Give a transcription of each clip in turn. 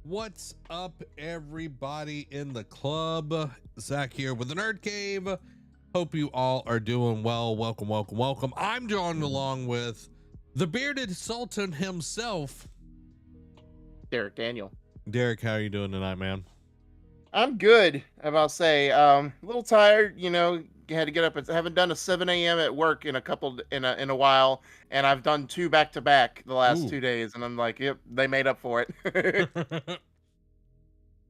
What's up, everybody in the club? Zach here with the NerdCave. Hope you all are doing well. Welcome, welcome, welcome. I'm joined along with the bearded sultan himself, Derek Daniel. Derek. How are you doing tonight, man? I'm good. About to say, a little tired. Had to get up. Haven't done a 7 a.m. at work in a while, and I've done two back to back the last Ooh. 2 days, and I'm like, yep, they made up for it.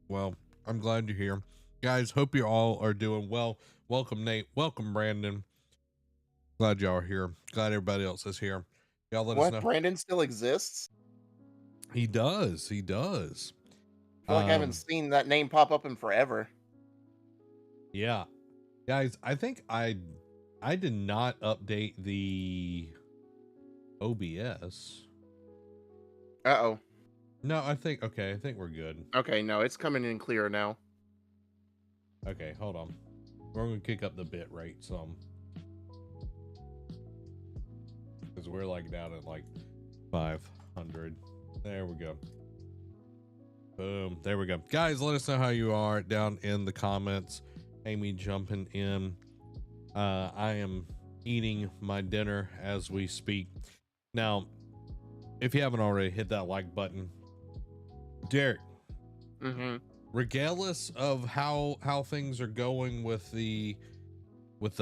Well, I'm glad you're here. Guys, hope you all are doing well. Welcome, Nate. Welcome, Brandon. Glad y'all are here. Glad everybody else is here. Y'all let us What? know. Brandon still exists? He does. He does. I feel like I haven't seen that name pop up in forever. Yeah. Guys, I think I did not update the OBS. Uh-oh. No, I think we're good. Okay, no, it's coming in clearer now. Okay, hold on. We're gonna kick up the bit rate some. Because we're like down at like 500. There we go. Boom. There we go. Guys, let us know how you are down in the comments. Amy jumping in. I am eating my dinner as we speak. Now, if you haven't already, hit that like button. Derek, regardless of how things are going with the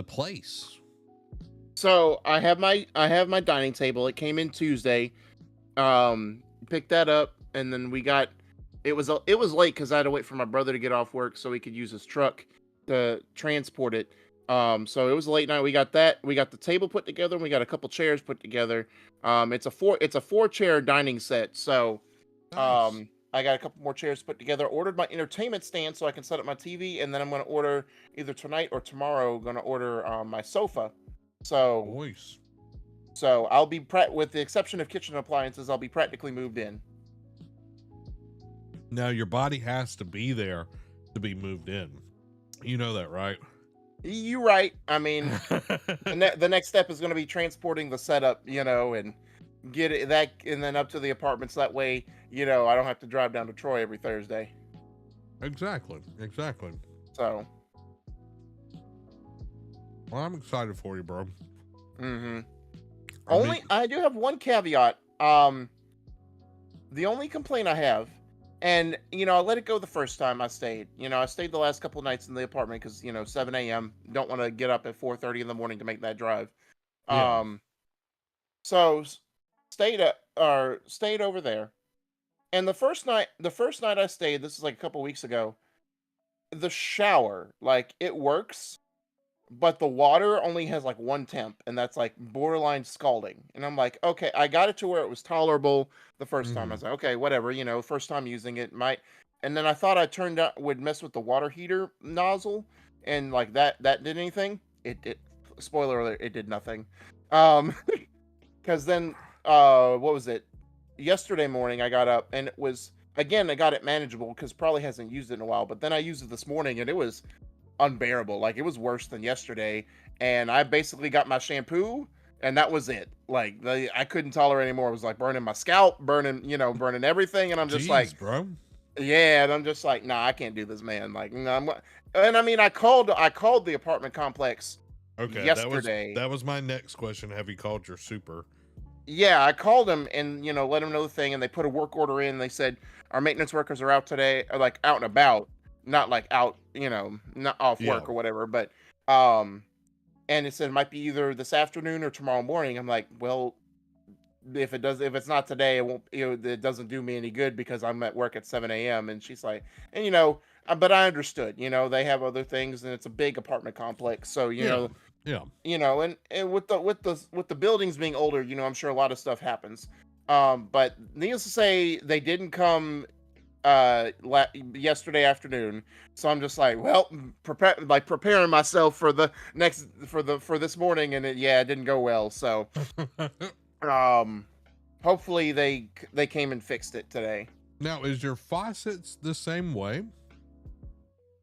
place. So I have my dining table. It came in Tuesday. Picked that up, and then it was late because I had to wait for my brother to get off work so he could use his truck to transport it. So it was a late night. We got the table put together, and we got a couple chairs put together. It's a four chair dining set. So Nice. I got a couple more chairs put together. Ordered my entertainment stand so I can set up my TV, and then I'm gonna order either tonight or tomorrow. Gonna order my sofa. So Voice. I'll be with the exception of kitchen appliances, I'll be practically moved in. Now your body has to be there to be moved in. You know that, right? You're right. I mean, the next step is going to be transporting the setup, and get it and then up to the apartments. That way, I don't have to drive down to Troy every Thursday. Exactly. So, Well, I'm excited for you, bro. I do have one caveat. The only complaint I have, and I let it go the first time I stayed. I stayed the last couple nights in the apartment because 7 a.m. Don't want to get up at 4:30 in the morning to make that drive. Yeah. So stayed over there, and the first night I stayed, this is like a couple weeks ago. The shower, like, it works, but the water only has like one temp, and that's like borderline scalding. And I'm like, okay, I got it to where it was tolerable the first time. I was like, okay, whatever, first time using it might. And then I thought I turned out would mess with the water heater nozzle, and like that did anything. It spoiler alert, it did nothing. Um, because then what was it? Yesterday morning I got up and it was again I got it manageable because probably hasn't used it in a while. But then I used it this morning and it was unbearable. Like, it was worse than yesterday. And I basically got my shampoo and that was it. Like, I couldn't tolerate anymore. It was like burning my scalp, burning everything. And I'm just like, Jeez, bro. yeah. And I'm just like, nah, I can't do this, man. Like, no, and I mean, I called the apartment complex Okay, yesterday. that was my next question. Have you called your super? Yeah, I called them and let them know the thing, and they put a work order in. They said our maintenance workers are out today, or like out and about, not like out, not off Yeah. work or whatever. But um, and it said it might be either this afternoon or tomorrow morning. I'm like, well, if it's not today, it won't. It doesn't do me any good because I'm at work at 7 a.m. And she's like, and but I understood. They have other things, and it's a big apartment complex, so Yeah. and with the buildings being older, I'm sure a lot of stuff happens. But needless to say, they didn't come yesterday afternoon, so I'm just like, well, preparing myself for the next for this morning, and it didn't go well. So um hopefully they came and fixed it today. Now, is your faucets the same way?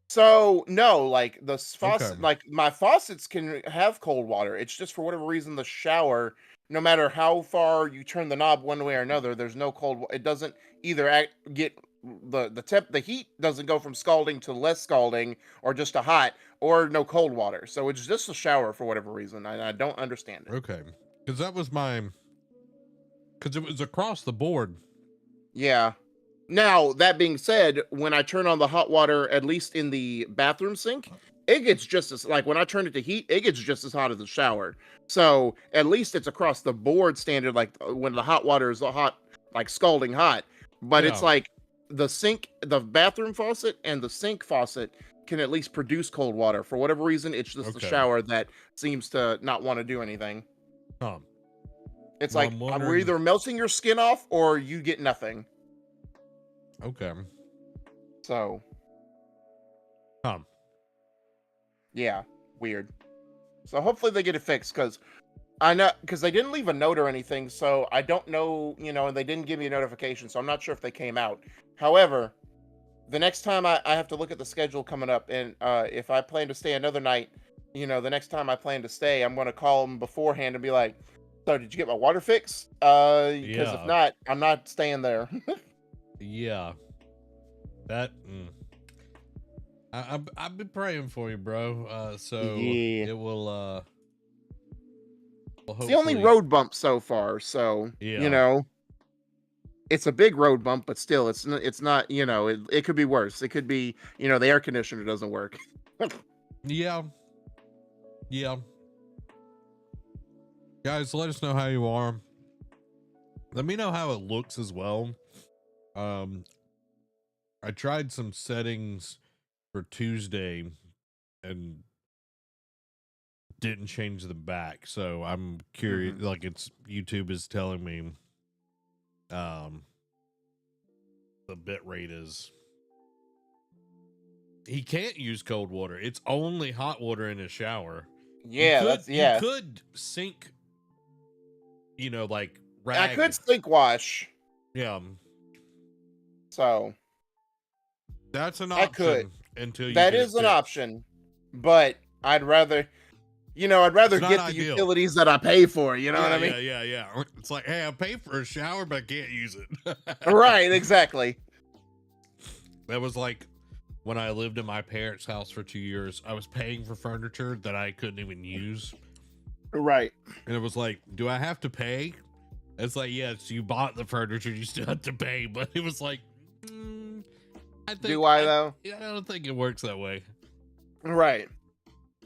So no, like the Okay. faucet, like my faucets can have cold water. It's just for whatever reason the shower, no matter how far you turn the knob one way or another, there's no cold. It doesn't either get the heat doesn't go from scalding to less scalding or just to hot or no cold water. So it's just a shower for whatever reason. I don't understand it. Okay. Because that was because it was across the board. Yeah. Now, that being said, when I turn on the hot water, at least in the bathroom sink, it gets just as, like, when I turn it to heat, it gets just as hot as the shower. So at least it's across the board standard, like when the hot water is hot, like scalding hot. But it's Yeah. like the bathroom faucet and the sink faucet can at least produce cold water. For whatever reason, it's just the Okay. shower that seems to not want to do anything. Huh. It's Well, like I'm we're wondering- either melting your skin off or you get nothing. Okay. So, Huh. yeah, weird. So hopefully they get it fixed, because they didn't leave a note or anything, so I don't know, and they didn't give me a notification, so I'm not sure if they came out. However, the next time I have to look at the schedule coming up, and if I plan to stay another night, the next time I plan to stay, I'm going to call them beforehand and be like, so did you get my water fixed? Because Yeah. if not, I'm not staying there. Yeah. That. I've been praying for you, bro. So Yeah. it will. It's the only hopefully- road bump so far, so Yeah. it's a big road bump, but still, it's not. It could be worse. It could be the air conditioner doesn't work. Yeah. Yeah. Guys, let us know how you are. Let me know how it looks as well. I tried some settings for Tuesday and didn't change them back, so I'm curious. Like, it's YouTube is telling me the bit rate is he can't use cold water. It's only hot water in his shower. Yeah, You could sink, like rag. I could sink wash, Yeah, so that's an I option could. until you That get it is an fixed. option, but I'd rather It's get not the ideal. utilities that I pay for. You know what I mean? Yeah. It's like, hey, I pay for a shower, but I can't use it. Right, exactly. That was like when I lived in my parents' house for 2 years. I was paying for furniture that I couldn't even use. Right. And it was like, do I have to pay? It's like, yes, you bought the furniture, you still have to pay. But it was like, I think. Do I though? Yeah, I don't think it works that way. Right.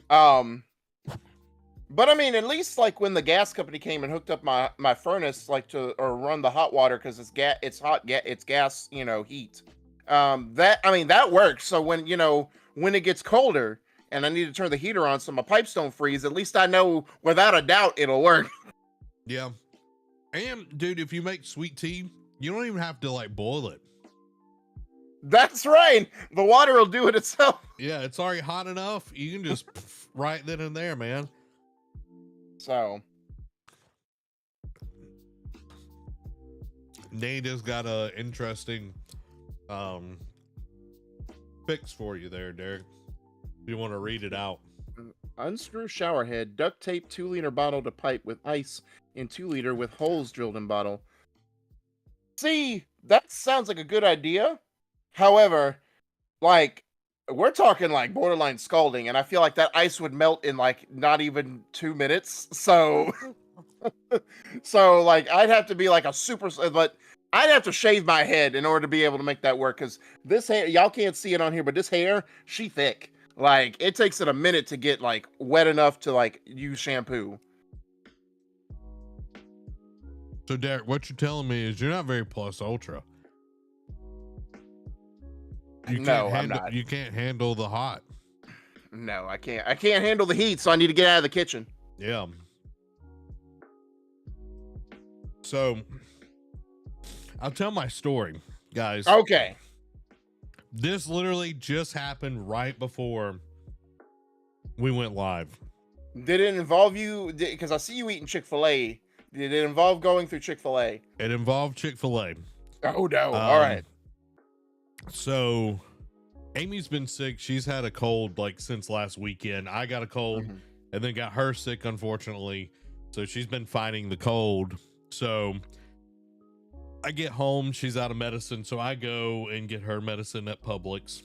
But I mean, at least like when the gas company came and hooked up my furnace, like to run the hot water, because it's gas, heat. That works. So when it gets colder and I need to turn the heater on so my pipes don't freeze, at least I know without a doubt it'll work. Yeah. And dude, if you make sweet tea, you don't even have to like boil it. That's right. The water will do it itself. Yeah, it's already hot enough. You can just right then and there, man. So Nate has got a interesting fix for you there, Derek. If you want to read it out. unscrew shower head, duct tape 2-liter bottle to pipe with ice in 2-liter with holes drilled in bottle. See, that sounds like a good idea. However, like, we're talking like borderline scalding, and I feel like that ice would melt in like not even 2 minutes. So, like, I'd have to be like but I'd have to shave my head in order to be able to make that work. Because this hair, y'all can't see it on here, but this hair, she thick. Like, it takes it a minute to get like wet enough to like use shampoo. So, Derek, what you're telling me is you're not very plus ultra. I'm not. You can't handle the hot. No, I can't. I can't handle the heat, so I need to get out of the kitchen. Yeah. So, I'll tell my story, guys. Okay. This literally just happened right before we went live. Did it involve you? Because I see you eating Chick-fil-A. Did it involve going through Chick-fil-A? It involved Chick-fil-A. Oh, no. All right. So, Amy's been sick. She's had a cold like since last weekend. I got a cold and then got her sick, unfortunately. So she's been fighting the cold. So I get home, she's out of medicine, so I go and get her medicine at Publix.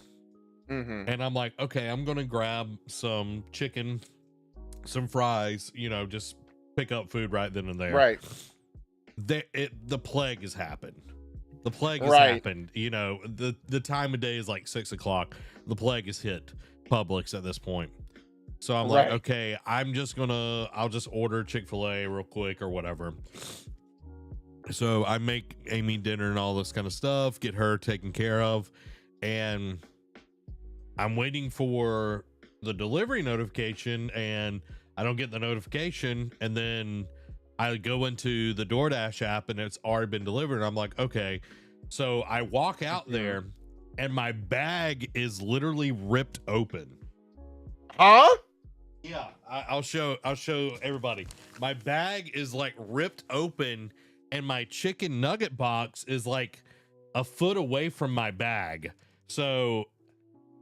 And I'm like, okay, I'm gonna grab some chicken, some fries, you know, just pick up food right then and there. Right. The plague has happened. The plague has Right. happened. You know, the time of day is like 6 o'clock. The plague has hit Publix at this point. So I'm like, Right. okay, I'll just order Chick-fil-A real quick or whatever. So I make Amy dinner and all this kind of stuff, get her taken care of, and I'm waiting for the delivery notification, and I don't get the notification, and then I go into the DoorDash app and it's already been delivered. And I'm like, okay. So I walk out there and my bag is literally ripped open. Huh? Yeah, I'll show everybody. My bag is like ripped open and my chicken nugget box is like a foot away from my bag. So,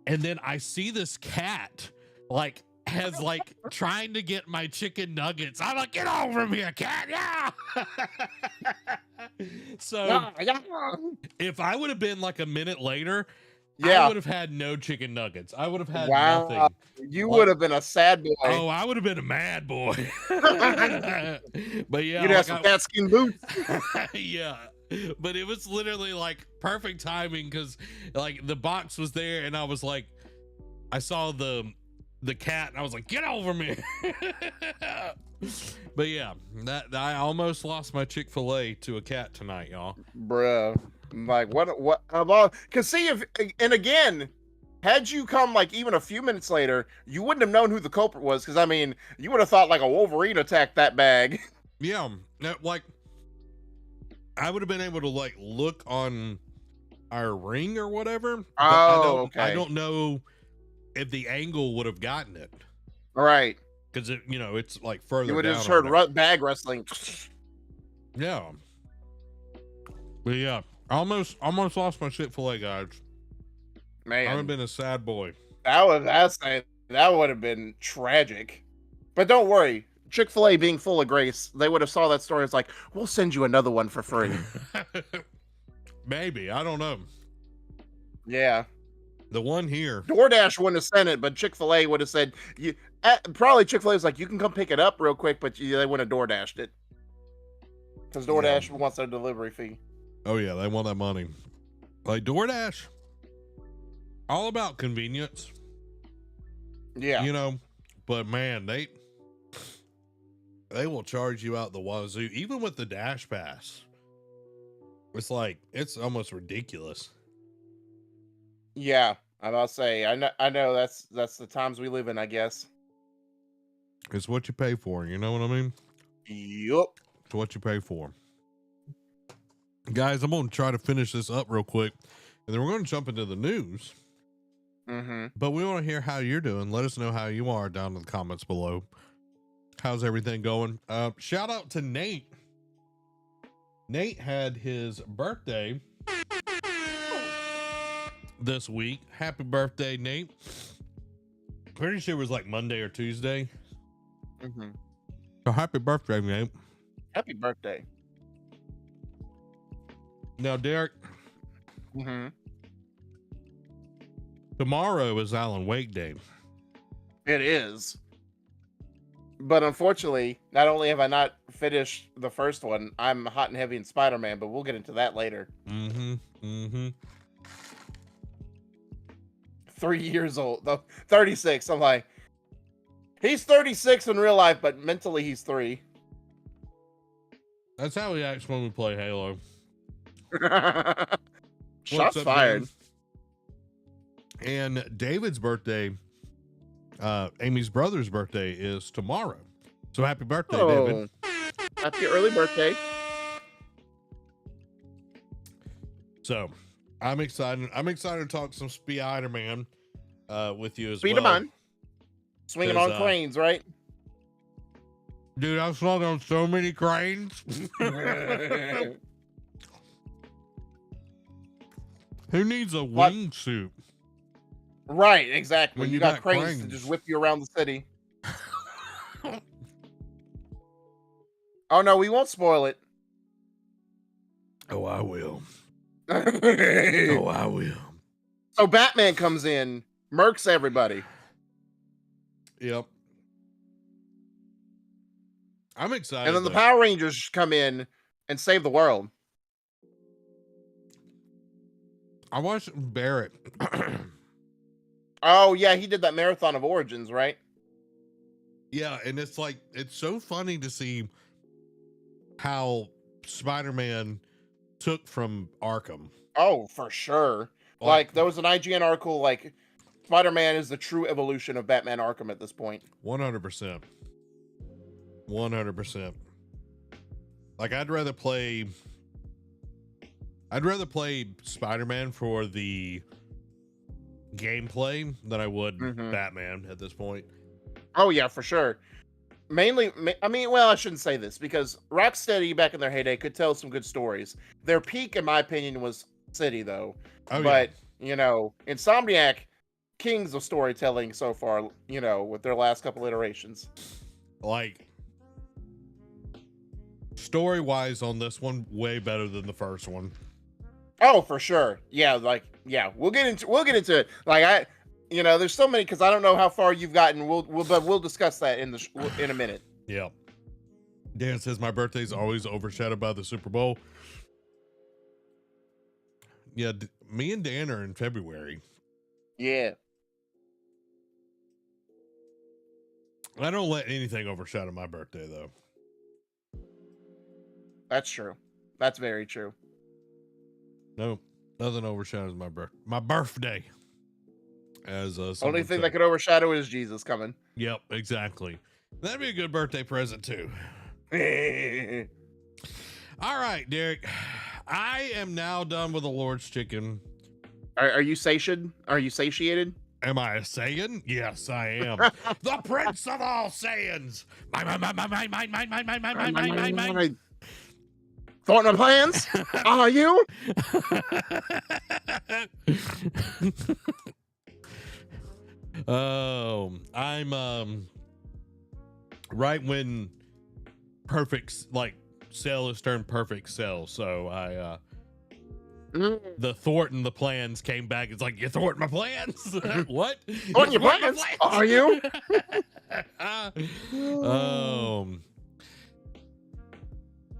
and then I see this cat like has like trying to get my chicken nuggets. I'm like, get over here, cat. Yeah. So if I would have been like a minute later, I would have had no chicken nuggets. I would have had nothing. You would have been a sad boy. Oh, I would have been a mad boy. But yeah, you'd have some cat skin boots. Yeah. But it was literally like perfect timing because like the box was there and I was like, I saw the cat and I was like, get over me. But yeah, that I almost lost my Chick-fil-A to a cat tonight, y'all. Bruh. Like what about, cause see if, and again, had you come like even a few minutes later, you wouldn't have known who the culprit was. Cause I mean, you would have thought like a Wolverine attacked that bag. Yeah. Like I would have been able to like look on our ring or whatever. Oh, I don't know if the angle would have gotten it. All right. Because it, you know, it's like further. You would have down just heard bag wrestling. Yeah. But yeah, I almost lost my Chick-fil-A, guys. Man, I would have been a sad boy. that would have been tragic. But don't worry, Chick-fil-A being full of grace, they would have saw that story. It's like, we'll send you another one for free. Maybe, I don't know. Yeah. The one here, DoorDash wouldn't have sent it, but Chick-fil-A would have said, "You." Probably Chick-fil-A was like, "You can come pick it up real quick," but they wouldn't have DoorDashed it because DoorDash wants their delivery fee. Oh yeah, they want that money. Like DoorDash, all about convenience. Yeah, you know, but man, they will charge you out the wazoo, even with the Dash Pass. It's like it's almost ridiculous. Yeah, I'm about to say, I know that's the times we live in, I guess. It's what you pay for, you know what I mean? Yup. It's what you pay for. Guys, I'm going to try to finish this up real quick, and then we're going to jump into the news. But we want to hear how you're doing. Let us know how you are down in the comments below. How's everything going? Shout out to Nate. Nate had his birthday this week. Happy birthday, Nate. Pretty sure it was like Monday or Tuesday. So happy birthday, Nate. Happy birthday. Now, Derek, tomorrow is Alan Wake Day. It is. But unfortunately, not only have I not finished the first one, I'm hot and heavy in Spider-Man, but we'll get into that later. 3 years old, though. 36. I'm like, he's 36 in real life, but mentally he's 3. That's how he acts when we play Halo. Shots fired. Dan? And David's birthday, Amy's brother's birthday, is tomorrow. So happy birthday, David. Happy early birthday. So I'm excited. I'm excited to talk some Spider-Man with you as Spider-Man. Swinging on cranes, right? Dude, I've swung on so many cranes. Who needs a wingsuit? Right, exactly. When you got cranes to just whip you around the city. Oh no, we won't spoil it. Oh, I will. So Oh, I will. Batman comes in, murks everybody. Yep. I'm excited. And then the though. Power Rangers come in and save the world. I watched Barrett. Oh, yeah, he did that marathon of Origins, right? Yeah, and it's like, it's so funny to see how Spider-Man took from Arkham. Oh, for sure. Like, there was an IGN article, like, Spider-Man is the true evolution of Batman Arkham at this point. 100%. 100%. Like, I'd rather play Spider-Man for the gameplay than I would Batman at this point. Oh, yeah, for sure. Mainly, I mean, well, I shouldn't say this because Rocksteady back in their heyday could tell some good stories. Their peak, in my opinion, was City, though. Oh, but, you know, Insomniac, kings of storytelling so far, you know, with their last couple iterations. Like, story-wise on this one, way better than the first one. Oh, for sure. Yeah, like, yeah, we'll get into it. Like, you know, there's so many because I don't know how far you've gotten. We'll discuss that in a minute. Yeah. Dan says my birthday's always overshadowed by the Super Bowl. Yeah, me and Dan are in February. Yeah. I don't let anything overshadow my birthday, though. That's true. That's very true. No, nothing overshadows my birthday. As only thing that could overshadow is Jesus coming. Yep, exactly. That'd be a good birthday present too. All right, Derek. I am now done with the Lord's chicken. Are you satiated? Are you satiated? Am I a Saiyan? Yes, I am. The Prince of all Saiyans. Mine. Thought on plans? Are you? Oh, I'm right when perfect Cell is turned perfect Cell, so I the thwarting the plans came back. It's like, you thwart my plans? What? Thwarting your plans? Are you?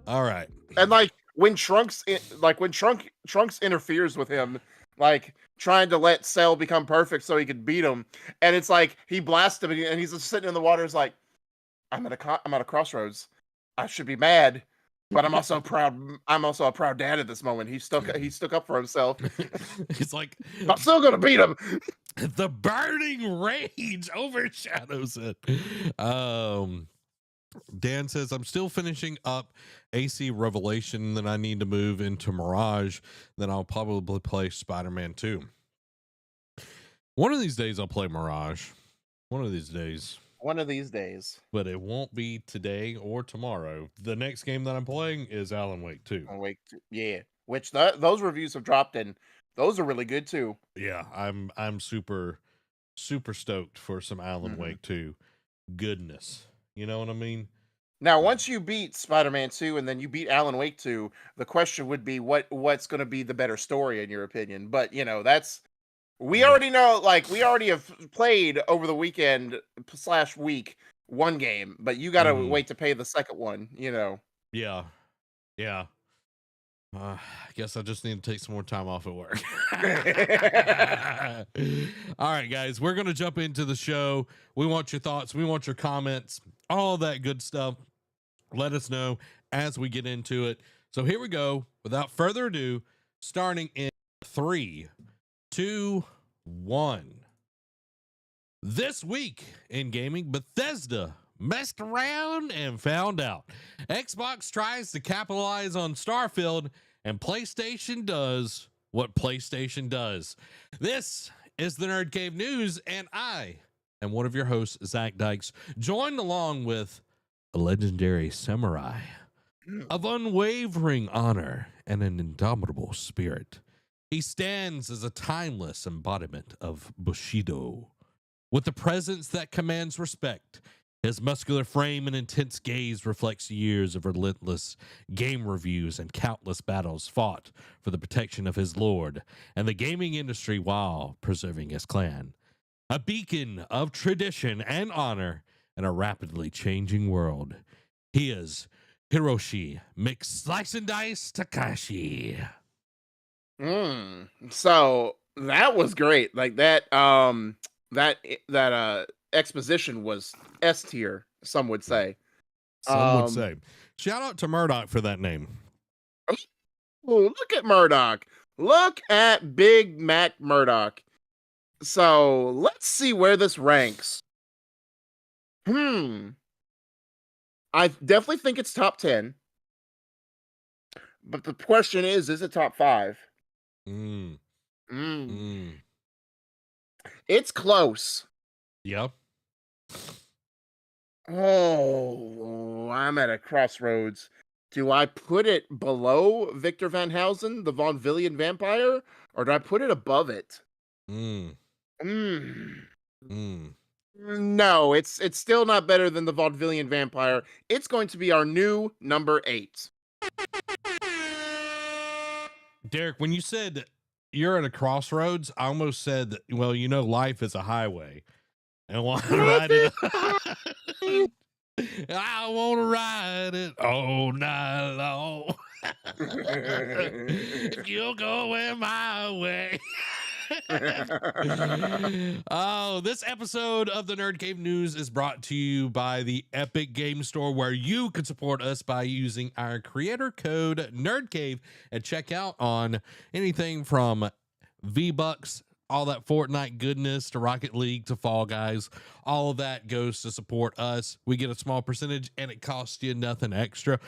All right. And like when Trunks interferes with him, like trying to let Cell become perfect so he could beat him, and it's like he blasts him and he's just sitting in the water. It's like, I'm at a crossroads. I should be mad, but I'm also proud. I'm also a proud dad at this moment. He stuck up for himself. He's like, I'm still gonna beat him. The burning rage overshadows it. Dan says, I'm still finishing up AC Revelation, then I need to move into Mirage, then I'll probably play Spider-Man 2. One of these days I'll play Mirage. One of these days. But it won't be today or tomorrow. The next game that I'm playing is Alan Wake 2. Yeah. Which those reviews have dropped, and those are really good too. Yeah, I'm super stoked for some Alan Wake 2 goodness. You know what I mean? Now, once you beat Spider-Man 2 and then you beat Alan Wake 2, the question would be what's going to be the better story in your opinion. But, you know, we already know, like, we already have played over the weekend / week one game, but you got to wait to pay the second one, you know. Yeah. I guess I just need to take some more time off at work. All right, guys, we're going to jump into the show. We want your thoughts. We want your comments, all that good stuff. Let us know as we get into it. So here we go. Without further ado, starting in 3, 2, 1. This week in gaming, Bethesda messed around and found out. Xbox tries to capitalize on Starfield, and PlayStation does what PlayStation does. This is the NerdCave News, and I am one of your hosts, Zach Dykes, joined along with a legendary samurai of unwavering honor and an indomitable spirit. He stands as a timeless embodiment of Bushido, with a presence that commands respect His muscular frame and intense gaze reflects years of relentless game reviews and countless battles fought for the protection of his lord and the gaming industry while preserving his clan. A beacon of tradition and honor in a rapidly changing world. He is Hiroshi Slice and Dice Takashi. So that was great. Like that exposition was S tier, some would say. Some would say. Shout out to Murdoch for that name. Oh, look at Murdoch. Look at Big Mac Murdoch. So let's see where this ranks. I definitely think it's top 10. But the question is it top 5? It's close. Yep. Oh, I'm at a crossroads. Do I put it below Victor Van Housen, the Von Villian vampire, or do I put it above it? No, it's still not better than the Von Villian vampire. It's going to be our new number 8. Derek, when you said you're at a crossroads, I almost said, well, you know, life is a highway. And I want to ride it. I want to ride it all night long. If you're going my way. Oh, this episode of the NerdCave News is brought to you by the Epic Game Store, where you can support us by using our creator code NerdCave and check out on anything from V-Bucks, all that Fortnite goodness, to Rocket League, to Fall Guys. All of that goes to support us. We get a small percentage and it costs you nothing extra.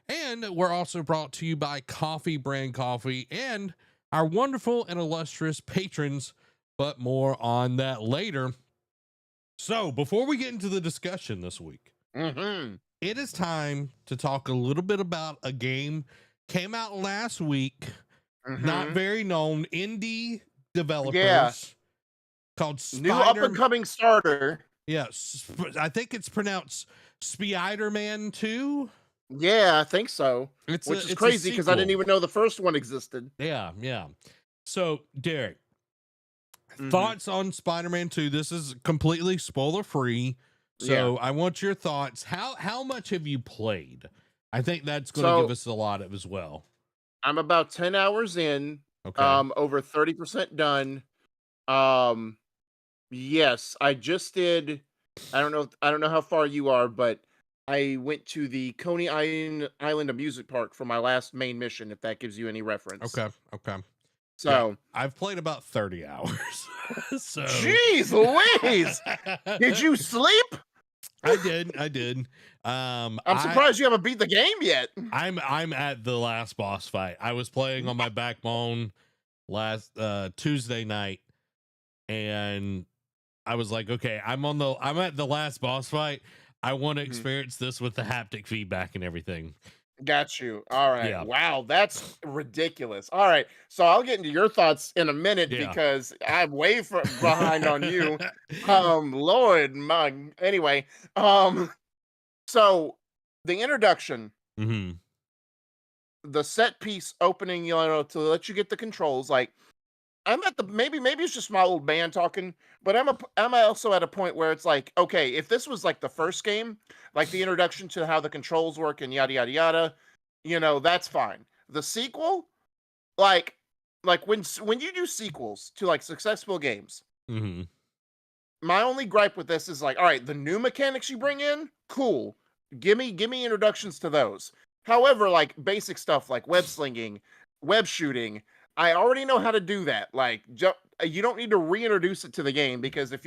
And we're also brought to you by Coffee Brand Coffee and our wonderful and illustrious patrons, but more on that later. So before we get into the discussion this week, it is time to talk a little bit about a game came out last week, not very known indie developers, called New up-and-coming starter. Yes, I think it's pronounced Spider-Man 2. Yeah, I think so. Which is crazy because I didn't even know the first one existed. Yeah. So, Derek, thoughts on Spider-Man 2? This is completely spoiler-free, so I want your thoughts. How much have you played? I think that's going to give us a lot as well. I'm about 10 hours in. Okay. Over 30% done. Yes, I just did. I don't know how far you are, but I went to the Coney Island Amusement Park for my last main mission, if that gives you any reference. Okay. So yeah, I've played about 30 hours. So jeez Louise! Did you sleep? I did. I'm surprised you haven't beat the game yet. I'm at the last boss fight. I was playing on my backbone last Tuesday night, and I was like, okay, I'm at the last boss fight. I want to experience this with the haptic feedback and everything. Got you. All right. Yeah. Wow, that's ridiculous. All right. So I'll get into your thoughts in a minute because I'm way behind on you. Lord, anyway. So the introduction, the set piece opening, to let you get the controls, like I'm at the maybe it's just my old man talking, but I'm also at a point where it's like, okay, if this was like the first game, like the introduction to how the controls work and yada yada yada, that's fine. The sequel, like when you do sequels to like successful games, my only gripe with this is like, all right, the new mechanics you bring in, cool. Give me introductions to those. However, like basic stuff like web slinging, web shooting, I already know how to do that. Like, you don't need to reintroduce it to the game, because if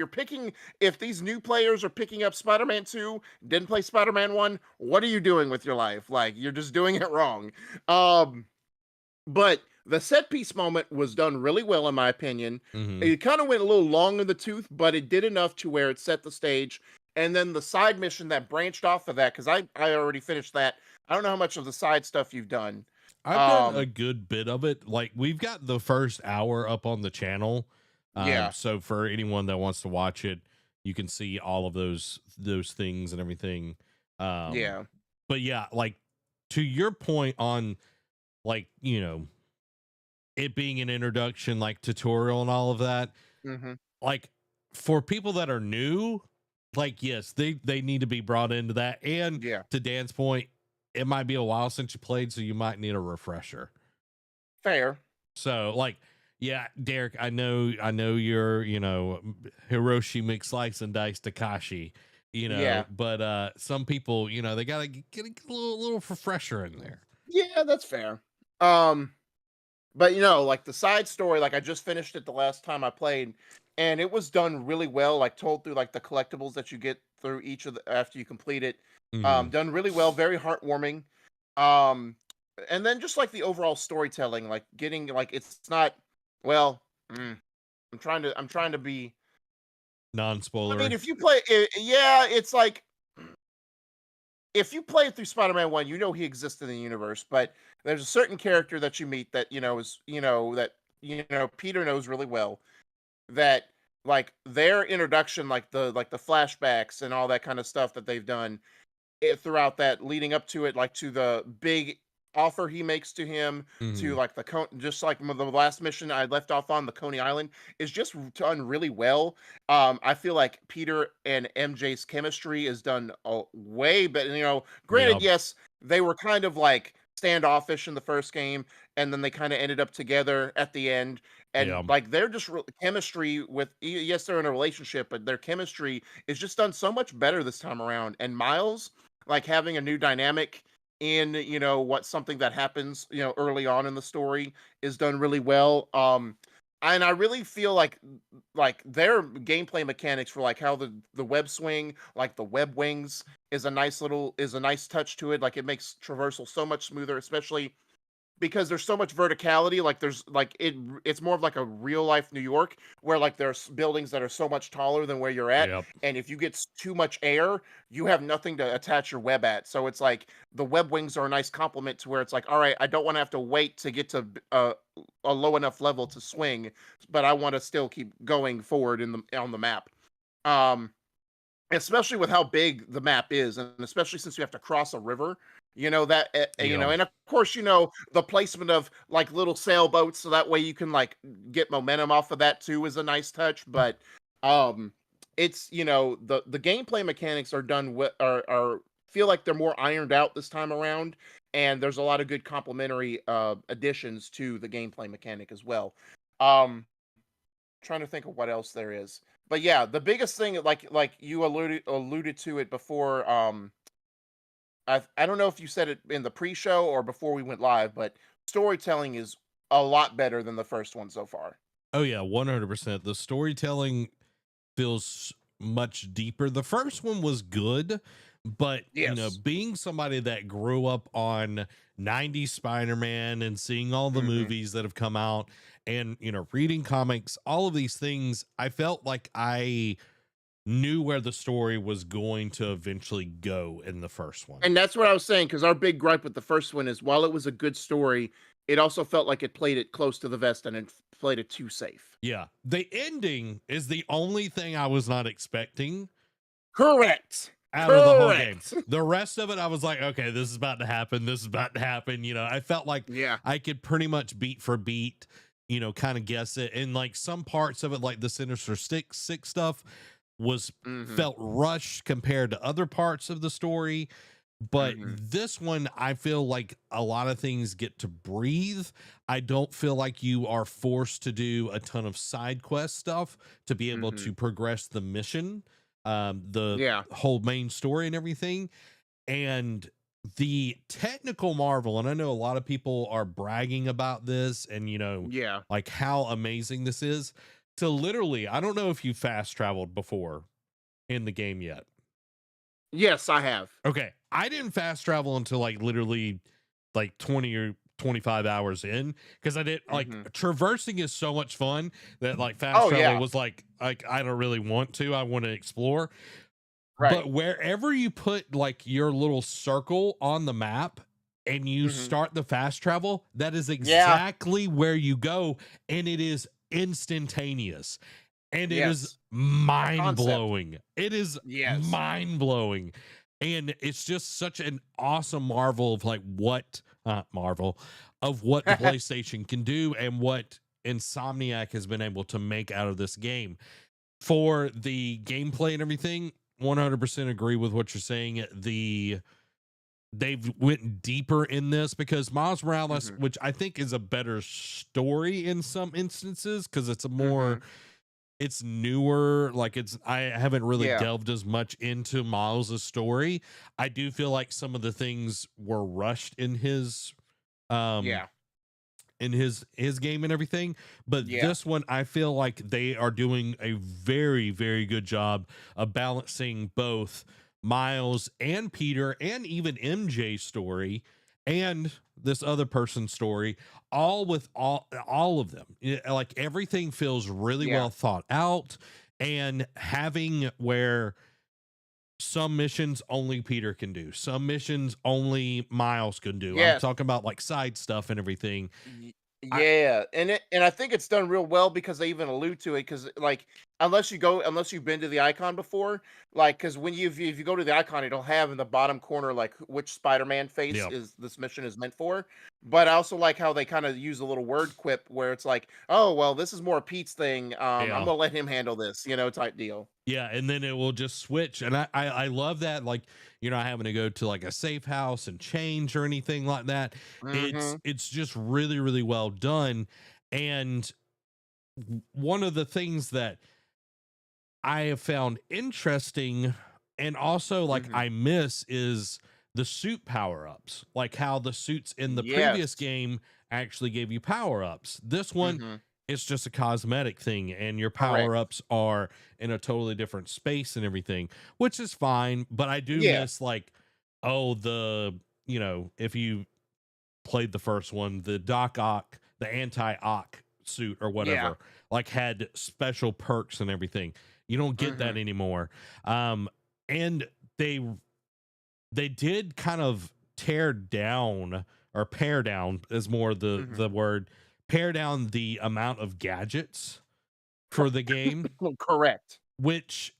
these new players are picking up Spider-Man 2, didn't play Spider-Man 1, what are you doing with your life? Like, you're just doing it wrong. But the set piece moment was done really well, in my opinion. It kind of went a little long in the tooth, but it did enough to where it set the stage. And then the side mission that branched off of that, because I already finished that. I don't know how much of the side stuff you've done. I've done a good bit of it. Like, we've got the first hour up on the channel. So for anyone that wants to watch it, you can see all of those things and everything. Um, Yeah. but yeah, like to your point on like, you know, it being an introduction, like tutorial and all of that, Hmm. like for people that are new, like yes, they need to be brought into that. And Yeah. to Dan's point, it might be a while since you played, so you might need a refresher. Fair. So like, yeah, Derek, I know you're, you know, Hiroshi McSlice and Dice Takashi, you Yeah. know, but some people, you know, they gotta get a little refresher in there. Yeah, that's fair. Um, but like the side story, like I just finished it the last time I played, and it was done really well, like told through like the collectibles that you get through each of the after you complete it. Hmm. Done really well, very heartwarming. Um, and then just like the overall storytelling, like getting like it's not well, I'm trying to be I mean, Non-spoilery. if you play yeah, it's like if you play through Spider-Man 1, you know he exists in the universe, but there's a certain character that you meet that, is, that, Peter knows really well that like their introduction, like the flashbacks and all that kind of stuff that they've done throughout that leading up to it, like to the big offer he makes to him, to Hmm. like just like the last mission I left off on the Coney Island is just done really well. I feel like Peter and MJ's chemistry is done way better. Granted, Yeah. yes, they were kind of like standoffish in the first game, and then they kind of ended up together at the end. And Yeah. like they're just chemistry with yes, they're in a relationship, but their chemistry is just done so much better this time around. And Miles, like having a new dynamic in what something that happens early on in the story is done really well. And I really feel like their gameplay mechanics for like how the web swing, like the web wings, is a nice touch to it. Like it makes traversal so much smoother, especially because there's so much verticality. Like there's like it's more of like a real life New York where like there's buildings that are so much taller than where you're at, Yep. and if you get too much air, you have nothing to attach your web at. So it's like the web wings are a nice complement to where it's like, all right, I don't want to have to wait to get to a low enough level to swing, but I want to still keep going forward on the map. Um, Especially with how big the map is, and especially since you have to cross a river, Yeah. and of course, the placement of like little sailboats, so that way you can like get momentum off of that too is a nice touch. But um, it's the gameplay mechanics are done with are feel like they're more ironed out this time around, and there's a lot of good complementary additions to the gameplay mechanic as well. Um, Trying to think of what else there is. But yeah, the biggest thing, like you alluded to it before. I don't know if you said it in the pre-show or before we went live, but storytelling is a lot better than the first one so far. Oh yeah, 100%. The storytelling feels much deeper. The first one was good, but you know, Yes. being somebody that grew up on 90s Spider-Man and seeing all the Hmm. movies that have come out and you know, reading comics, all of these things, I felt like I knew where the story was going to eventually go in the first one. And that's what I was saying, because our big gripe with the first one is while it was a good story, it also felt like it played it close to the vest and it played it too safe. Yeah. The ending is the only thing I was not expecting Correct. out of the whole game. Correct. The rest of it, I was like, okay, this is about to happen. This is about to happen. You know, I felt like Yeah. I could pretty much beat for beat, you know, kind of guess it. And like some parts of it, like the Sinister Six stuff, was Hmm. felt rushed compared to other parts of the story. But Hmm. this one, I feel like a lot of things get to breathe. I don't feel like you are forced to do a ton of side quest stuff to be able Hmm. to progress the mission, the Yeah. whole main story and everything. And the technical marvel, and I know a lot of people are bragging about this and, you know, Yeah. like how amazing this is. To literally, I don't know if you fast traveled before in the game yet. Yes, I have. Okay. I didn't fast travel until like literally like 20 or 25 hours in because I did like Hmm. traversing is so much fun that like fast Oh travel yeah. was like I don't really want to. I want to explore. Right. But wherever you put like your little circle on the map and you Hmm. start the fast travel, that is Yeah. exactly where you go and it is instantaneous. and it is Yes. That mind concept. blowing. It is Yes. mind blowing. And it's just such an awesome marvel of like what marvel of what the PlayStation can do and what Insomniac has been able to make out of this game. For the gameplay and everything, 100% agree with what you're saying. They've went deeper in this because Miles Morales, Mhm. which I think is a better story in some instances, because it's a more Mhm. it's newer. Like I haven't really Yeah. delved as much into Miles's story. I do feel like some of the things were rushed um Yeah. in his game and everything, but Yeah. this one I feel like they are doing a very very good job of balancing both Miles and Peter and even MJ's story and this other person's story, all with all of them. Like everything feels really Yeah. well thought out, and having where some missions only Peter can do, some missions only Miles can do. I'm Yes. talking about like side stuff and everything. I Yeah, and I think it's done real well because they even allude to it because like unless you've been to the icon before, like because when if you go to the icon, it'll have in the bottom corner like which Spider-Man face Yeah, is this mission is meant for. But I also like how they kind of use a little word quip where it's like, oh well, this is more Pete's thing. I'm yeah, gonna let him handle this, type deal. yeah, and then it will just switch, and I love that. Like you're not having to go to like a safe house and change or anything like that. Mm-hmm. It's just really really well done, and one of the things that I have found interesting and also like Mm-hmm. I miss is the suit power ups, like how the suits in the previous Yes. game actually gave you power ups. This one, Mm-hmm. it's just a cosmetic thing, and your power Correct. ups are in a totally different space and everything, which is fine. But I do Yeah. miss like, oh, if you played the first one, the Doc Ock, the anti Ock suit or Yeah. whatever, like had special perks and everything. You don't get Mm-hmm. that anymore. And they they did kind of tear down or pare down is more Mm-hmm. the word, pare down the amount of gadgets for the game, Correct. which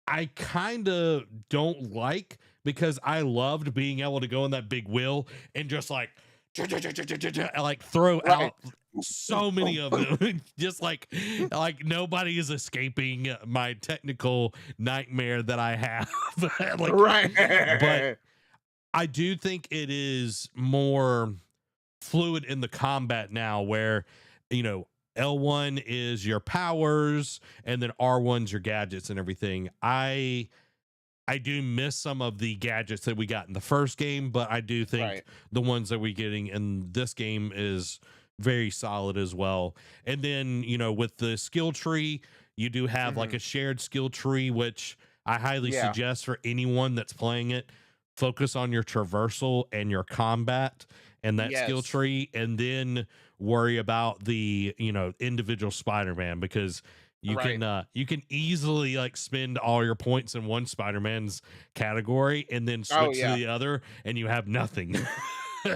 I kind of don't like because I loved being able to go in that big wheel and just like like throw Right. out so many of them just like nobody is escaping my technical nightmare that I have. Like, but Right. I do think it is more fluid in the combat now where, you know, L1 is your powers and then R1's your gadgets and everything. I do miss some of the gadgets that we got in the first game, but I do think Right. the ones that we're getting in this game is very solid as well. And then, with the skill tree, you do have like Mhm. a shared skill tree, which I highly Yeah. suggest for anyone that's playing it. Focus on your traversal and your combat and that skill Yes. tree, and then worry about the, individual Spider-Man, because Right. you can easily like spend all your points in one Spider-Man's category and then Oh, switch to yeah. the other and you have nothing.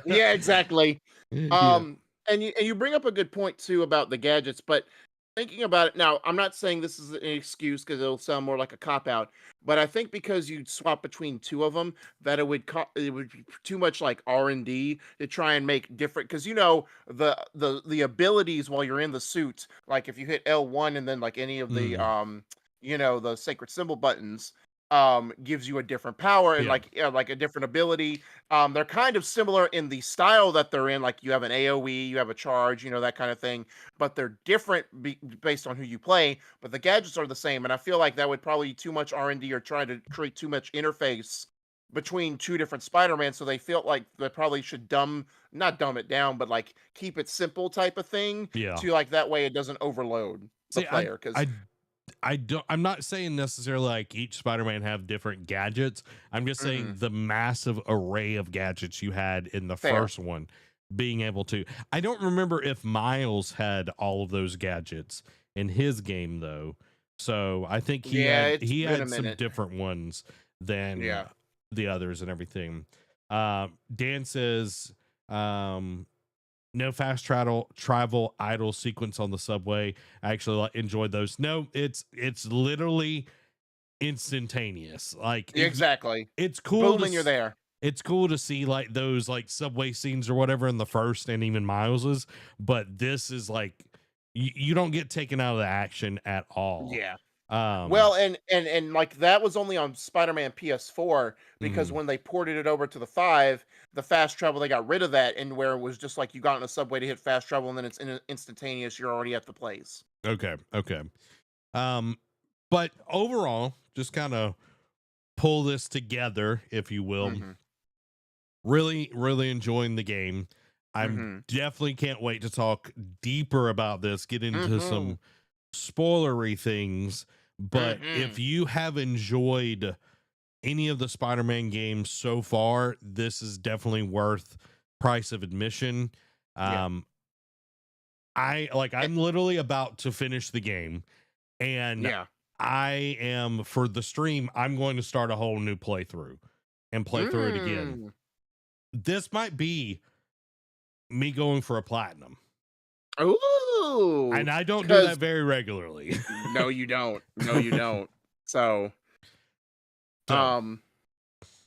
Yeah, exactly. Yeah. And you bring up a good point too about the gadgets, but thinking about it now, I'm not saying this is an excuse because it'll sound more like a cop out, but I think because you'd swap between two of them, that it would be too much like R&D to try and make different. Because the abilities while you're in the suit, like if you hit L1 and then like any of the Mm, the sacred symbol buttons, gives you a different power and yeah. like a different ability. They're kind of similar in the style that they're in. Like you have an AOE, you have a charge, that kind of thing. But they're different based on who you play. But the gadgets are the same, and I feel like that would probably be too much R&D or try to create too much interface between two different Spider-Man. So they felt like they probably should not dumb it down, but like keep it simple type of thing Yeah. to like that way it doesn't overload the See, I player. Because I I don't I'm not saying necessarily like each Spider-Man have different gadgets. I'm just saying the massive array of gadgets you had in the fair. first one, being able to. I don't remember if Miles had all of those gadgets in his game though. So I think he Yeah, had it's he been a had some minute. different ones than Yeah. the others and everything. Dan says, um no fast travel idle sequence on the subway. I actually enjoyed those. No, it's literally instantaneous. Like Exactly. it's cool Boom, to and you're there. it's cool to see like those like subway scenes or whatever in the first and even Miles's, but this is like you don't get taken out of the action at all. Yeah. Um, Well, and like that was only on Spider-Man PS4 because mhm. when they ported it over to the 5, the fast travel they got rid of that and where it was just like you got in a subway to hit fast travel and then it's instantaneous. You're already at the place. Okay, okay. Um, but overall, just kind of pull this together, if you will. Mm-hmm. Really, really enjoying the game. I'm Mm-hmm. definitely can't wait to talk deeper about this, get into Mm-hmm. some spoilery things. But Mm-hmm. if you have enjoyed any of the Spider-Man games so far, this is definitely worth price of admission. Yeah. Um, I'm literally about to finish the game, and Yeah. I am for the stream, I'm going to start a whole new playthrough and play through it again. Mm. This might be me going for a platinum. Ooh. And I don't do Because that very regularly. no, you don't. No, you don't. So, So, um,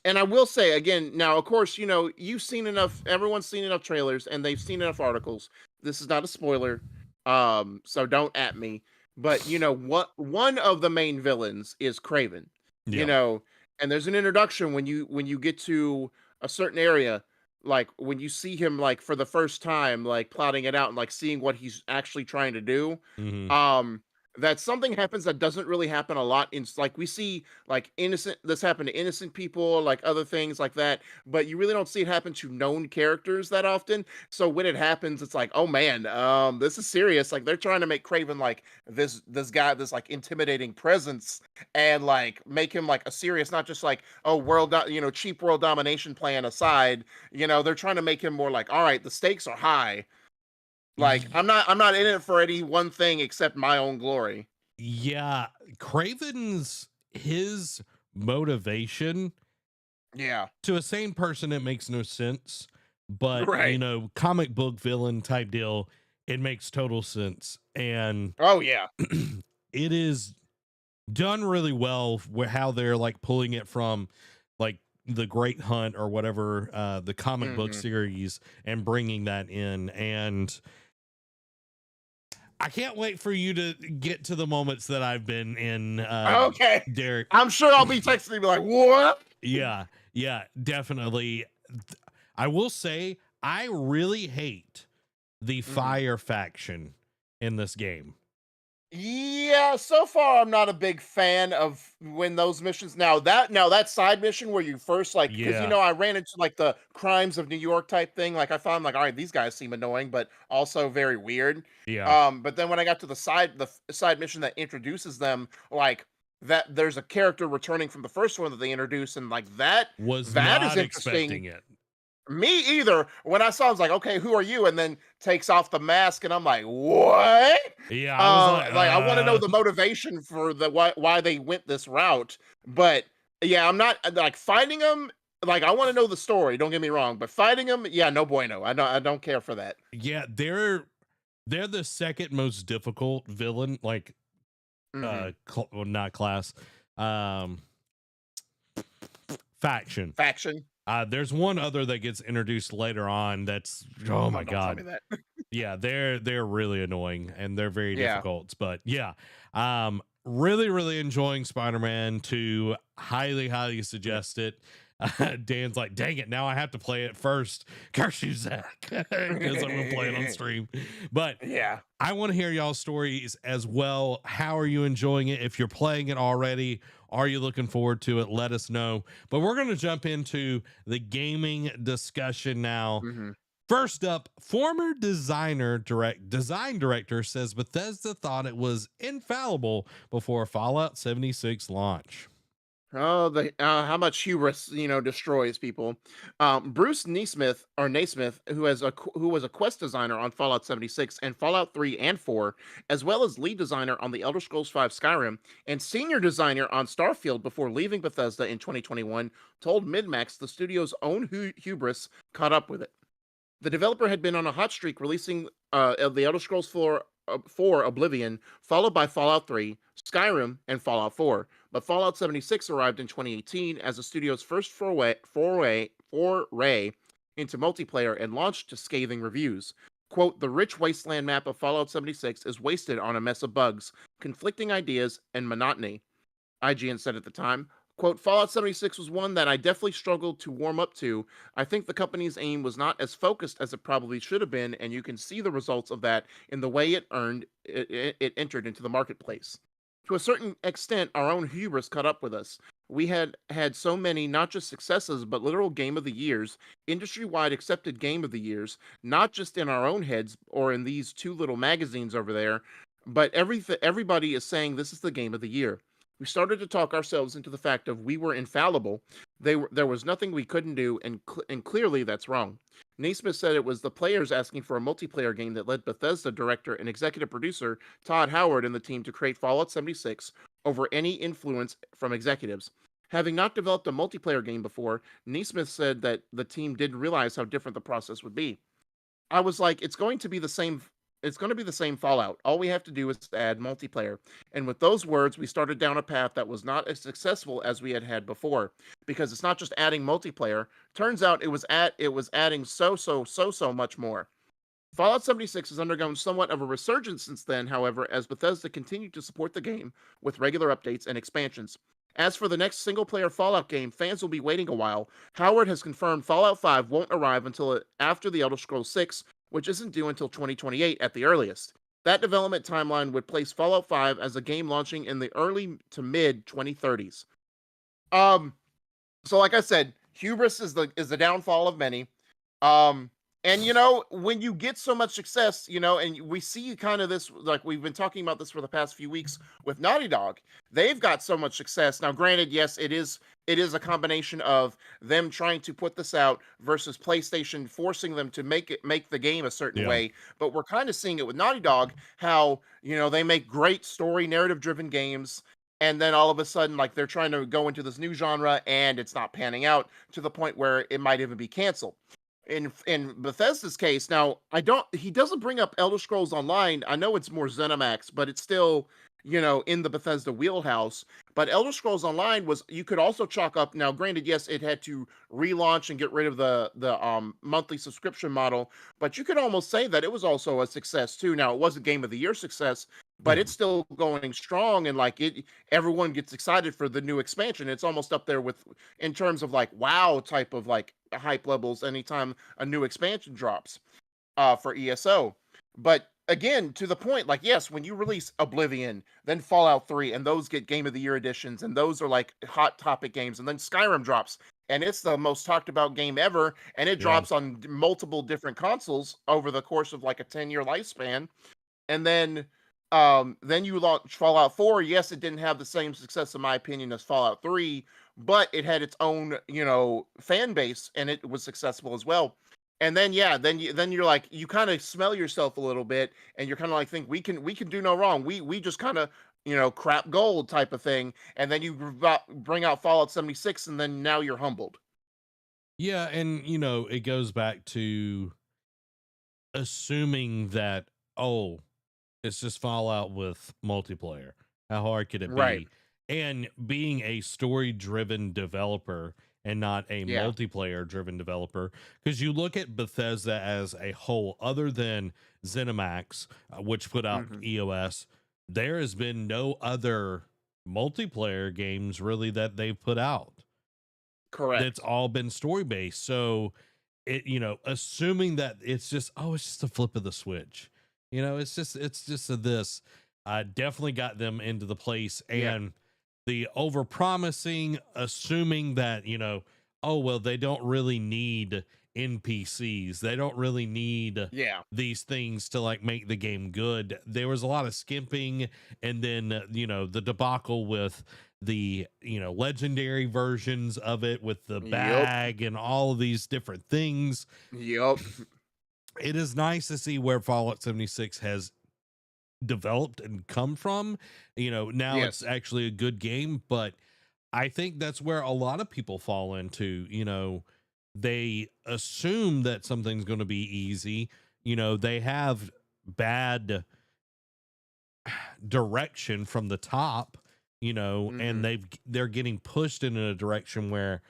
and I will say again, now of course, you've seen enough, everyone's seen enough trailers and they've seen enough articles. This is not a spoiler. So don't at me. But what one of the main villains is Craven. You yeah. know, and there's an introduction when you get to a certain area, like when you see him like for the first time, like plotting it out and like seeing what he's actually trying to do. Hmm. Um, that something happens that doesn't really happen a lot in like we see like innocent this happen to innocent people like other things like that, but you really don't see it happen to known characters that often. So when it happens it's like, oh man, this is serious. Like they're trying to make Craven like this guy, this like intimidating presence, and like make him like a serious, not just like, oh, cheap world domination plan aside. They're trying to make him more like, all right, the stakes are high. Like I'm not in it for any one thing except my own glory. Yeah. Craven's his motivation Yeah. to a sane person, it makes no sense. But, Right. comic book villain type deal, it makes total sense. And Oh yeah. it is done really well where how they're like pulling it from like the Great Hunt or whatever the comic book Hmm. series and bringing that in. And I can't wait for you to get to the moments that I've been in, Okay. Derek. I'm sure I'll be texting you like, what? Yeah, yeah, definitely. I will say I really hate the Mhm. fire faction in this game. Yeah, so far I'm not a big fan of when those missions, now that side mission where you first like, because Yeah, I ran into like the crimes of New York type thing. Like I found like, all right, these guys seem annoying, but also very weird. yeah, But then when I got to the side mission that introduces them, like that there's a character returning from the first one that they introduced, and like that was that is not interesting. expecting it. Me either. When I saw, I was like, okay, who are you? And then takes off the mask, and I'm like, what? Yeah, I was like, Like I want to know the motivation for the why they went this route. But yeah, I'm not like fighting them. Like I want to know the story. Don't get me wrong, but fighting them, yeah, no bueno. I don't care for that. yeah, they're the second most difficult villain, like Hmm. well, not class, um, faction. Faction. There's one other that gets introduced later on. That's oh Oh, my don't tell me god. that. Yeah, they're really annoying and they're very Yeah. difficult. But yeah, really really enjoying Spider-Man 2. Highly Yeah. suggest it. Dan's like, dang it, now I have to play it first. Curse you, Zach, because I'm gonna play it on stream. But Yeah. I want to hear y'all's stories as well. How are you enjoying it? If you're playing it already, are you looking forward to it? Let us know. But we're going to jump into the gaming discussion now. Hmm. First up, former design director says Bethesda thought it was infallible before Fallout 76 launch. Oh, the how much hubris destroys people. Bruce Naismith, who was a quest designer on Fallout 76 and Fallout 3 and 4, as well as lead designer on the Elder Scrolls 5 Skyrim and senior designer on Starfield before leaving Bethesda in 2021, told MidMax the studio's own hubris caught up with it. The developer had been on a hot streak, releasing The Elder Scrolls 4 Oblivion, followed by Fallout 3, Skyrim, and Fallout 4. But Fallout 76 arrived in 2018 as the studio's first foray into multiplayer and launched to scathing reviews. Quote, the rich wasteland map of Fallout 76 is wasted on a mess of bugs, conflicting ideas, and monotony. IGN said at the time, quote, Fallout 76 was one that I definitely struggled to warm up to. I think the company's aim was not as focused as it probably should have been, and you can see the results of that in the way it entered into the marketplace. To a certain extent, our own hubris caught up with us. We had had so many, not just successes, but literal game of the years, industry-wide accepted game of the years, not just in our own heads or in these two little magazines over there, but everybody is saying this is the game of the year. We started to talk ourselves into the fact of we were infallible. There was nothing we couldn't do, and clearly that's wrong. Naismith said it was the players asking for a multiplayer game that led Bethesda director and executive producer Todd Howard and the team to create Fallout 76 over any influence from executives. Having not developed a multiplayer game before, Naismith said that the team didn't realize how different the process would be. I was like, it's going to be the same. It's going to be the same Fallout. All we have to do is add multiplayer. And with those words, we started down a path that was not as successful as we had had before, because it's not just adding multiplayer. Turns out it was adding so much more. Fallout 76 has undergone somewhat of a resurgence since then, however, as Bethesda continued to support the game with regular updates and expansions. As for the next single-player Fallout game, fans will be waiting a while. Howard has confirmed Fallout 5 won't arrive until after The Elder Scrolls 6, which isn't due until 2028 at the earliest. That development timeline would place Fallout 5 as a game launching in the early to mid 2030s. Um, so like I said, hubris is the downfall of many. And when you get so much success, and we see kind of this, like we've been talking about this for the past few weeks with Naughty Dog, they've got so much success. Now, granted, yes, it is a combination of them trying to put this out versus PlayStation forcing them to make the game a certain Yeah. way. But we're kind of seeing it with Naughty Dog, how they make great story narrative driven games. And then all of a sudden, like they're trying to go into this new genre and it's not panning out to the point where it might even be canceled. In Bethesda's case, now he doesn't bring up Elder Scrolls Online. I know it's more ZeniMax, but it's still, in the Bethesda wheelhouse. But Elder Scrolls Online you could also chalk up, now granted, yes, it had to relaunch and get rid of the monthly subscription model, but you could almost say that it was also a success too. Now it wasn't Game of the Year success, but Yeah. it's still going strong, and like everyone gets excited for the new expansion. It's almost up there with, in terms of like WoW type of like hype levels anytime a new expansion drops for ESO. But again, to the point, like, yes, when you release Oblivion, then Fallout 3, and those get Game of the Year editions, and those are like hot topic games, and then Skyrim drops, and it's the most talked about game ever, and it Yeah. drops on multiple different consoles over the course of like a 10-year lifespan. And then you launch Fallout 4. Yes, it didn't have the same success, in my opinion, as Fallout 3, but it had its own, fan base, and it was successful as well. And then you're like, you kind of smell yourself a little bit, and you're kind of like, think we can do no wrong. We just kind of crap gold type of thing. And then you bring out Fallout 76, and then now you're humbled. Yeah. And, it goes back to assuming that, oh, it's just Fallout with multiplayer. How hard could it Right. be? And being a story driven developer and not a Yeah. multiplayer driven developer, because you look at Bethesda as a whole, other than ZeniMax, which put out Hmm. EOS, there has been no other multiplayer games really that they've put out. That's Correct. all been story based. So assuming that it's just, oh, it's just a flip of the switch. It's just this. Definitely got them into the place, Yeah. and the over promising, assuming that, oh, well, they don't really need NPCs. They don't really need Yeah. these things to like make the game good. There was a lot of skimping, and then, the debacle with the, legendary versions of it with the Yep. bag and all of these different things. Yep. It is nice to see where Fallout 76 has developed and come from. Now it's Yes. actually a good game, but I think that's where a lot of people fall into, they assume that something's going to be easy. They have bad direction from the top, and Mm-hmm. they're getting pushed in a direction where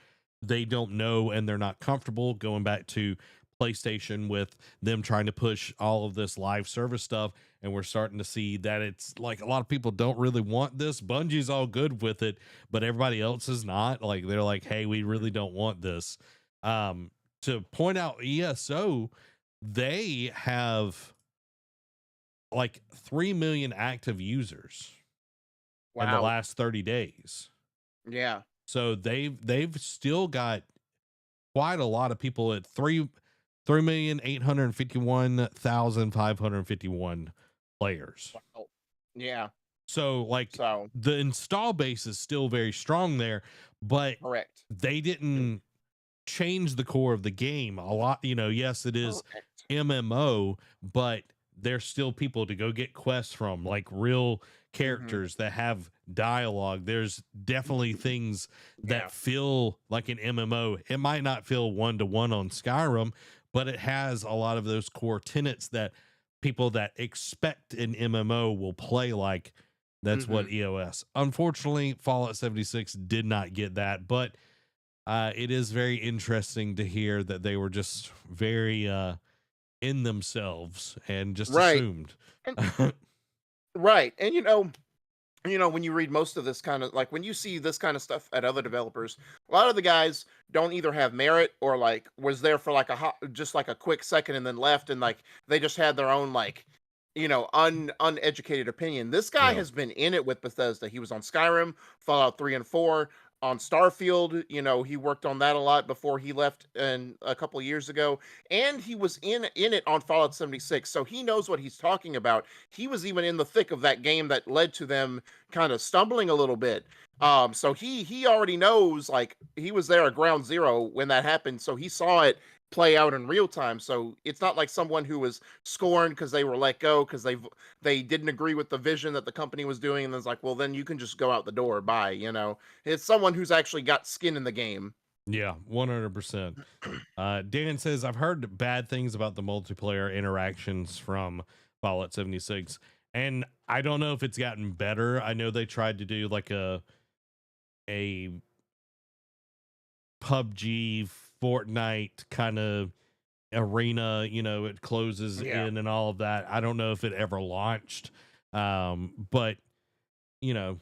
they don't know and they're not comfortable, going back to PlayStation with them trying to push all of this live service stuff. And we're starting to see that it's like a lot of people don't really want this. Bungie's all good with it, but everybody else is not. Like, they're like, hey, we really don't want this. To point out ESO, they have like 3 million active users in the Wow. last 30 days. Yeah. So they've still got quite a lot of people at 3,851,551 players. Wow. Yeah. So like So the install base is still very strong there, but correct. they didn't change the core of the game a lot. Yes, it is Correct. MMO, but there's still people to go get quests from, like real Mm-hmm. characters that have dialogue. There's definitely things Yeah. that feel like an MMO. It might not feel 1-to-1 on Skyrim, but it has a lot of those core tenets that people that expect an MMO will play like. That's Mm-hmm. what EOS. Unfortunately, Fallout 76 did not get that, but it is very interesting to hear that they were just very in themselves and just Right. assumed. And, right. And when you read most of this kind of like when you see this kind of stuff at other developers, a lot of the guys don't either have merit or like was there for like just like a quick second and then left and like they just had their own like uneducated opinion. This guy Yeah. has been in it with Bethesda. He was on Skyrim, Fallout 3 and 4, on Starfield. He worked on that a lot before he left and a couple of years ago, and he was in it on Fallout 76. So he knows what he's talking about. He was even in the thick of that game that led to them kind of stumbling a little bit. So he already knows, like he was there at ground zero when that happened, so he saw it play out in real time. So it's not like someone who was scorned because they were let go because they didn't agree with the vision that the company was doing, and it's like, well, then you can just go out the door. Bye. It's someone who's actually got skin in the game. Yeah, 100%. Dan says, I've heard bad things about the multiplayer interactions from Fallout 76, and I don't know if it's gotten better. I know they tried to do like a PUBG, Fortnite kind of arena, it closes Yeah. in and all of that. I don't know if it ever launched. But you know,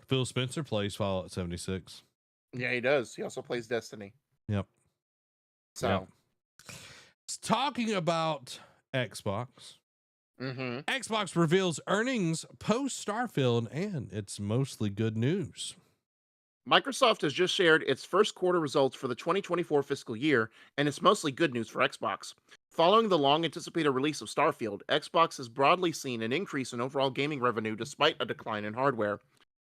Phil Spencer plays Fallout 76. Yeah, he does. He also plays Destiny. Yep. Yep. So. Talking about Xbox. Mm-hmm. Xbox reveals earnings post Starfield, and it's mostly good news. Microsoft has just shared its first quarter results for the 2024 fiscal year, and it's mostly good news for Xbox. Following the long anticipated release of Starfield, Xbox has broadly seen an increase in overall gaming revenue despite a decline in hardware.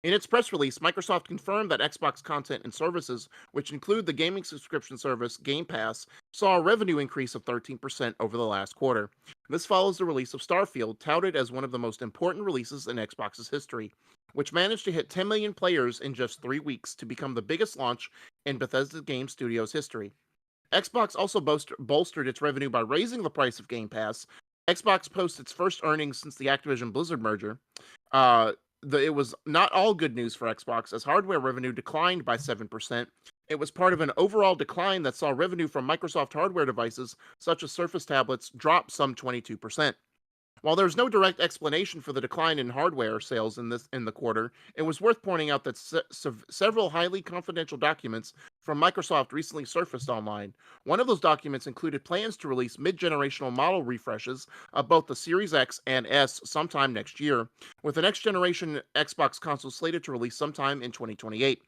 In its press release, Microsoft confirmed that Xbox content and services, which include the gaming subscription service Game Pass, saw a revenue increase of 13% over the last quarter. This follows the release of Starfield, touted as one of the most important releases in Xbox's history, which managed to hit 10 million players in just 3 weeks to become the biggest launch in Bethesda Game Studios history. Xbox also bolstered its revenue by raising the price of Game Pass. Xbox posts its first earnings since the Activision Blizzard merger. Uh, it was not all good news for Xbox, as hardware revenue declined by 7%. It was part of an overall decline that saw revenue from Microsoft hardware devices, such as Surface tablets, drop some 22%. While there's no direct explanation for the decline in hardware sales in the quarter, it was worth pointing out that several highly confidential documents from Microsoft recently surfaced online. One of those documents included plans to release mid-generational model refreshes of both the Series X and S sometime next year, with the next generation Xbox console slated to release sometime in 2028.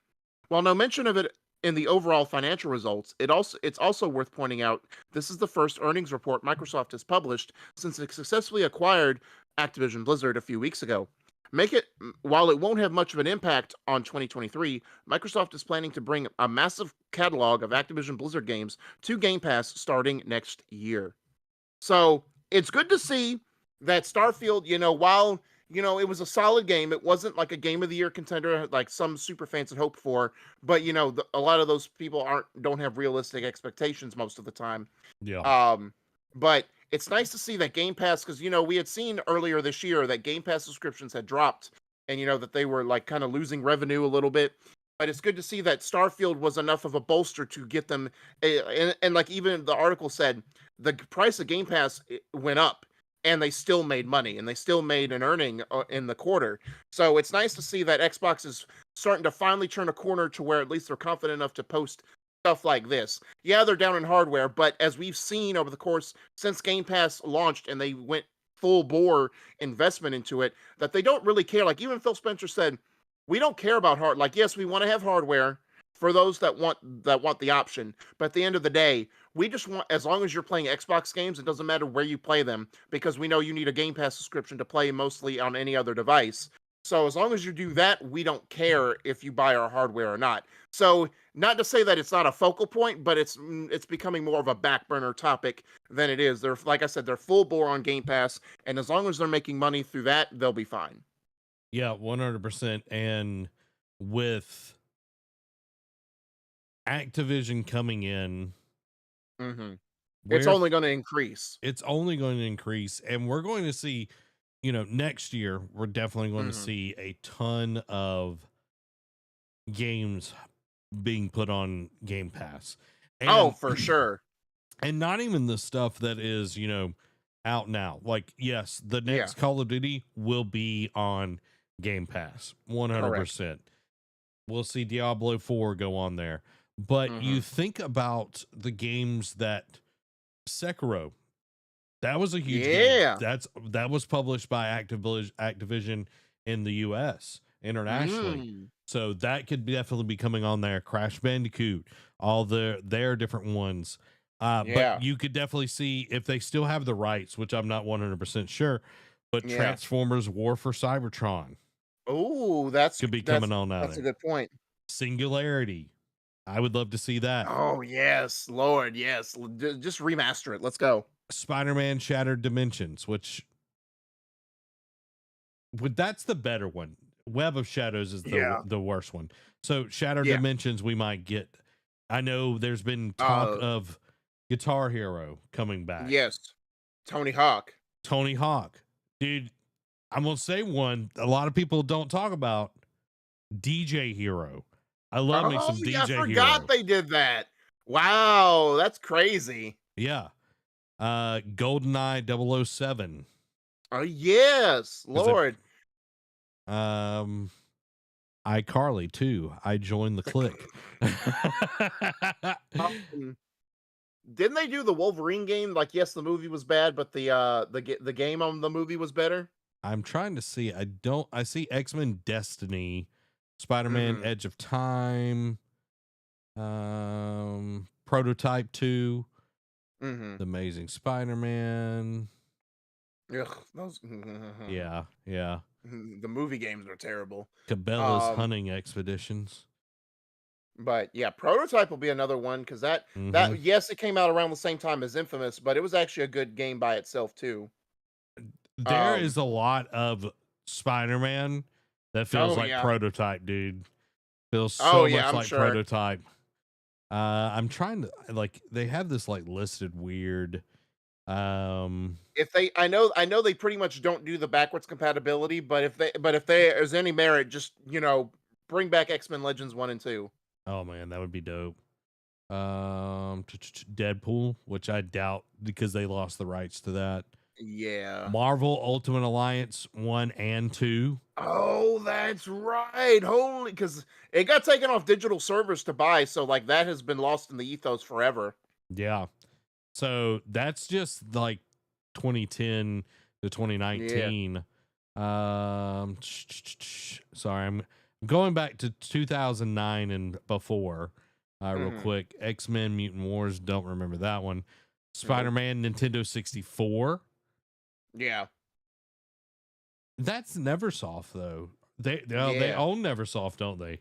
While no mention of it in the overall financial results, it's also worth pointing out this is the first earnings report Microsoft has published since it successfully acquired Activision Blizzard a few weeks ago. While it won't have much of an impact on 2023, Microsoft is planning to bring a massive catalog of Activision Blizzard games to Game Pass starting next year. So it's good to see that Starfield, while it was a solid game. It wasn't like a game of the year contender like some super fans had hoped for, but a lot of those people don't have realistic expectations most of the time. Yeah. But it's nice to see that Game Pass, because we had seen earlier this year that Game Pass subscriptions had dropped, and that they were like kind of losing revenue a little bit. But it's good to see that Starfield was enough of a bolster to get them, and like even the article said, the price of Game Pass went up, and they still made money, and they still made an earning in the quarter. So it's nice to see that Xbox is starting to finally turn a corner to where at least they're confident enough to post stuff like this. Yeah, they're down in hardware, but as we've seen over the course since Game Pass launched and they went full bore investment into it, that they don't really care. Like even Phil Spencer said, we don't care about hard. Like yes, we want to have hardware for those that want the option, but at the end of the day, we just want, as long as you're playing Xbox games, it doesn't matter where you play them, because we know you need a Game Pass subscription to play mostly on any other device. So as long as you do that, we don't care if you buy our hardware or not. So not to say that it's not a focal point, but it's becoming more of a back burner topic than it is. They're, like I said, they're full bore on Game Pass, and as long as they're making money through that, they'll be fine. Yeah, 100%. And with Activision coming in, it's only going to increase. It's only going to increase, and we're going to see, next year, we're definitely going to see a ton of games being put on Game Pass. And, for sure. And not even the stuff that is, out now. Like, yes, the next Call of Duty will be on Game Pass, 100%. Correct. We'll see Diablo 4 go on there. But you think about the games that Sekiro, that was a huge game. That was published by Activision in the US internationally. So that could definitely be coming on there. Crash Bandicoot, all their different ones. But you could definitely see if they still have the rights, which I'm not 100% sure, but Transformers War for Cybertron. Oh, could be coming on out. That's a good point. Singularity. I would love to see that. Oh, yes, Lord, yes. Just remaster it. Let's go. Spider-Man Shattered Dimensions, which that's the better one. Web of Shadows is the worst one. So Shattered Dimensions we might get. I know there's been talk of Guitar Hero coming back. Yes. Tony Hawk. Dude, I'm going to say one a lot of people don't talk about. DJ Hero. I love me some DJ Hero. I forgot they did that. Wow, that's crazy. Yeah. GoldenEye 007. Oh, yes, Lord. iCarly too. I joined the clique. Didn't they do the Wolverine game? Like, yes, the movie was bad, but the game on the movie was better. I'm trying to see. I see X-Men Destiny, Spider-Man Edge of Time, Prototype 2, The Amazing Spider-Man. Ugh, those. Yeah. The movie games are terrible. Cabela's Hunting Expeditions. But yeah, Prototype will be another one, because that yes, it came out around the same time as Infamous, but it was actually a good game by itself too. There is a lot of Spider-Man that feels like Prototype, dude. Feels so much like Prototype. I'm trying to they have this listed weird. If I know they pretty much don't do the backwards compatibility, but if there's any merit, just bring back X-Men Legends 1 and 2. Oh man, that would be dope. Deadpool, which I doubt because they lost the rights to that. Yeah. Marvel Ultimate Alliance 1 and 2. Oh, that's right. Holy, because it got taken off digital servers to buy, so that has been lost in the ethos forever. Yeah. So that's just 2010 to 2019. Yeah. Sorry, I'm going back to 2009 and before. Real quick. X-Men Mutant Wars, don't remember that one. Spider-Man Nintendo 64. Yeah. That's Neversoft though. They own Neversoft, don't they?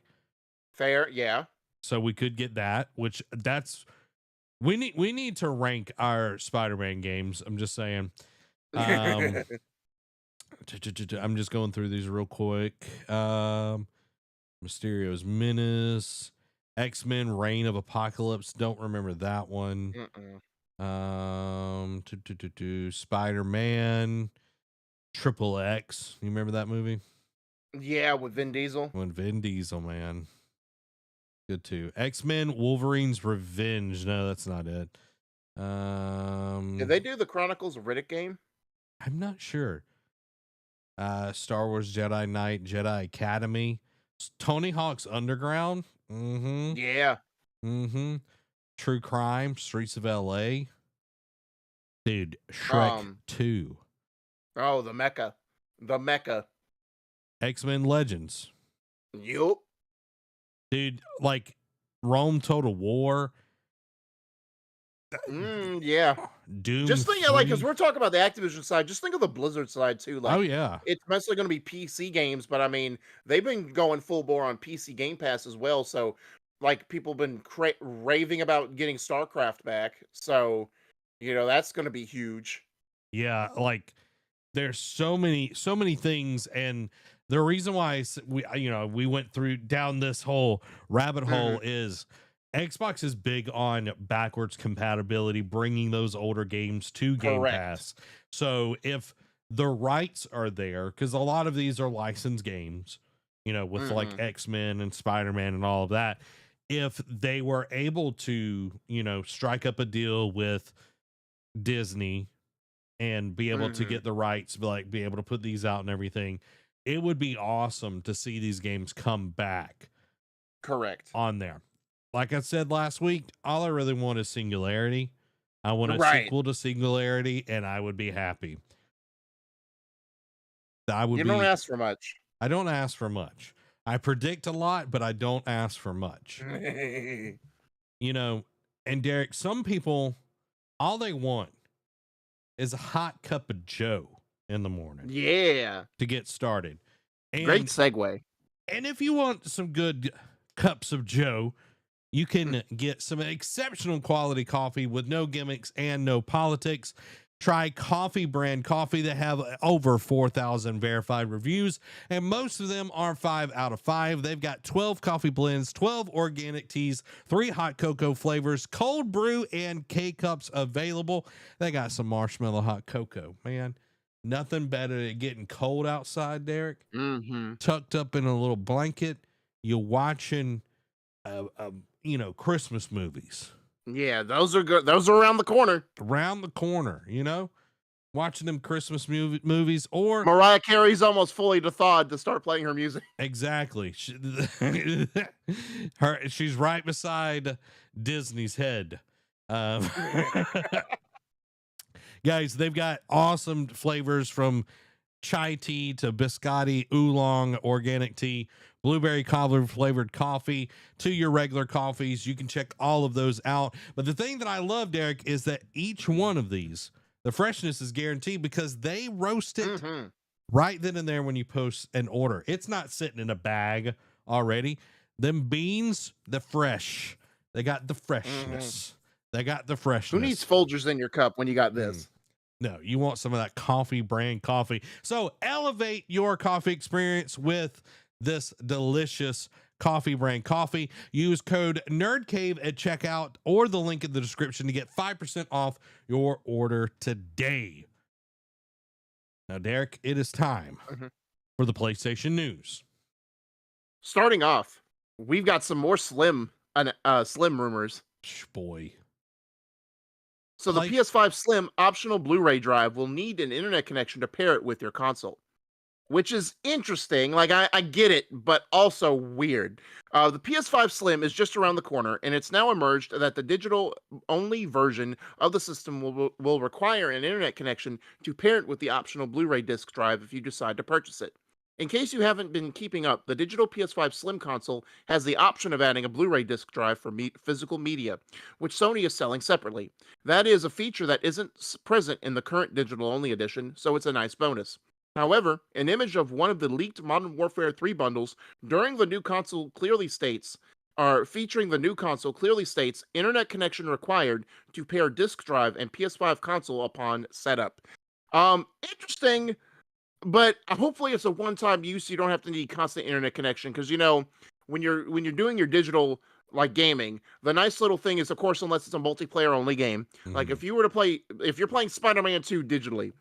Fair, yeah. So we could get that, which we need to rank our Spider-Man games. I'm just saying. I'm just going through these real quick. Mysterio's Menace, X-Men Reign of Apocalypse. Don't remember that one. Spider-Man, Triple X. You remember that movie? Yeah, with Vin Diesel. When Vin Diesel, man. Good too. X-Men Wolverine's Revenge. No, that's not it. Did they do the Chronicles of Riddick game? I'm not sure. Star Wars Jedi Knight, Jedi Academy, Tony Hawk's Underground. Yeah. True Crime, Streets of LA. Dude, Shrek 2. Oh, the Mecca. The Mecca. X-Men Legends. Yup. Dude, like Rome Total War. Yeah. Doom. Just think of, like, because we're talking about the Activision side, just think of the Blizzard side too. Like, oh yeah, it's mostly going to be PC games, but I mean, they've been going full bore on PC Game Pass as well. So, like, people have been raving about getting StarCraft back. So, that's going to be huge. Yeah, like there's so many things, and the reason why we went through down this whole rabbit hole is Xbox is big on backwards compatibility, bringing those older games to Game Pass. So if the rights are there, because a lot of these are licensed games, with like X-Men and Spider-Man and all of that, if they were able to, strike up a deal with Disney and be able to get the rights, be able to put these out and everything, it would be awesome to see these games come back. Correct. On there. Like I said last week, all I really want is Singularity. I want a sequel to Singularity, and I would be happy. You don't ask for much. I don't ask for much. I predict a lot, but I don't ask for much. And Derek, some people, all they want is a hot cup of Joe in the morning. Yeah. To get started. And, great segue. And if you want some good cups of Joe, you can get some exceptional quality coffee with no gimmicks and no politics. Try Coffee Brand Coffee. They have over 4,000 verified reviews, and most of them are 5 out of 5. They've got 12 coffee blends, 12 organic teas, 3 hot cocoa flavors, cold brew, and K-Cups available. They got some marshmallow hot cocoa. Man, nothing better than getting cold outside, Derek. Tucked up in a little blanket. You're watching Christmas movies. Yeah, those are good. Those are around the corner. Watching them Christmas movies, or Mariah Carey's almost fully thawed to start playing her music. Exactly. She's right beside Disney's head. Guys, they've got awesome flavors from chai tea to biscotti, oolong, organic tea, blueberry cobbler flavored coffee to your regular coffees. You can check all of those out. But the thing that I love, Derek, is that each one of these, the freshness is guaranteed because they roast it right then and there when you post an order. It's not sitting in a bag already. Them beans, the fresh. They got the freshness. They got the freshness. Who needs Folgers in your cup when you got this? No, you want some of that Coffee Brand Coffee. So elevate your coffee experience with this delicious Coffee Brand Coffee. Use code NerdCave at checkout or the link in the description to get 5% off your order today. Now, Derek, it is time for the PlayStation news. Starting off, we've got some more Slim rumors. Boy. So the PS5 Slim optional Blu-ray drive will need an internet connection to pair it with your console, which is interesting. Like, I get it, but also weird. The PS5 Slim is just around the corner, and it's now emerged that the digital-only version of the system will require an internet connection to pair it with the optional Blu-ray disc drive if you decide to purchase it. In case you haven't been keeping up, the digital PS5 Slim console has the option of adding a Blu-ray disc drive for physical media, which Sony is selling separately. That is a feature that isn't present in the current digital-only edition, so it's a nice bonus. However, an image of one of the leaked Modern Warfare 3 bundles during the new console clearly states, featuring the new console clearly states, internet connection required to pair disc drive and PS5 console upon setup. Interesting. but hopefully it's a one-time use. So you don't have to need constant internet connection because when you're doing your digital like gaming, the nice little thing is, of course, unless it's a multiplayer only game. Like Mhm. if you're playing Spider-Man 2 digitally,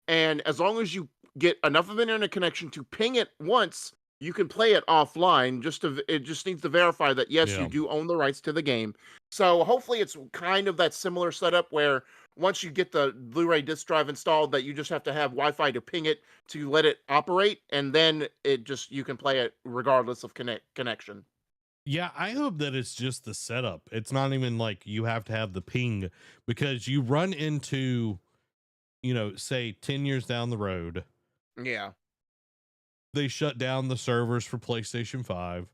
and as long as you get enough of an internet connection to ping it once, you can play it offline. It just needs to verify that yes, you Yeah. do own the rights to the game. So hopefully it's kind of that similar setup where once you get the Blu-ray disc drive installed, that you just have to have Wi-Fi to ping it to let it operate, and then you can play it regardless of connection. Yeah, I hope that it's just the setup. It's not even like you have to have the ping, because you run into, say 10 years down the road, Yeah, they shut down the servers for PlayStation 5,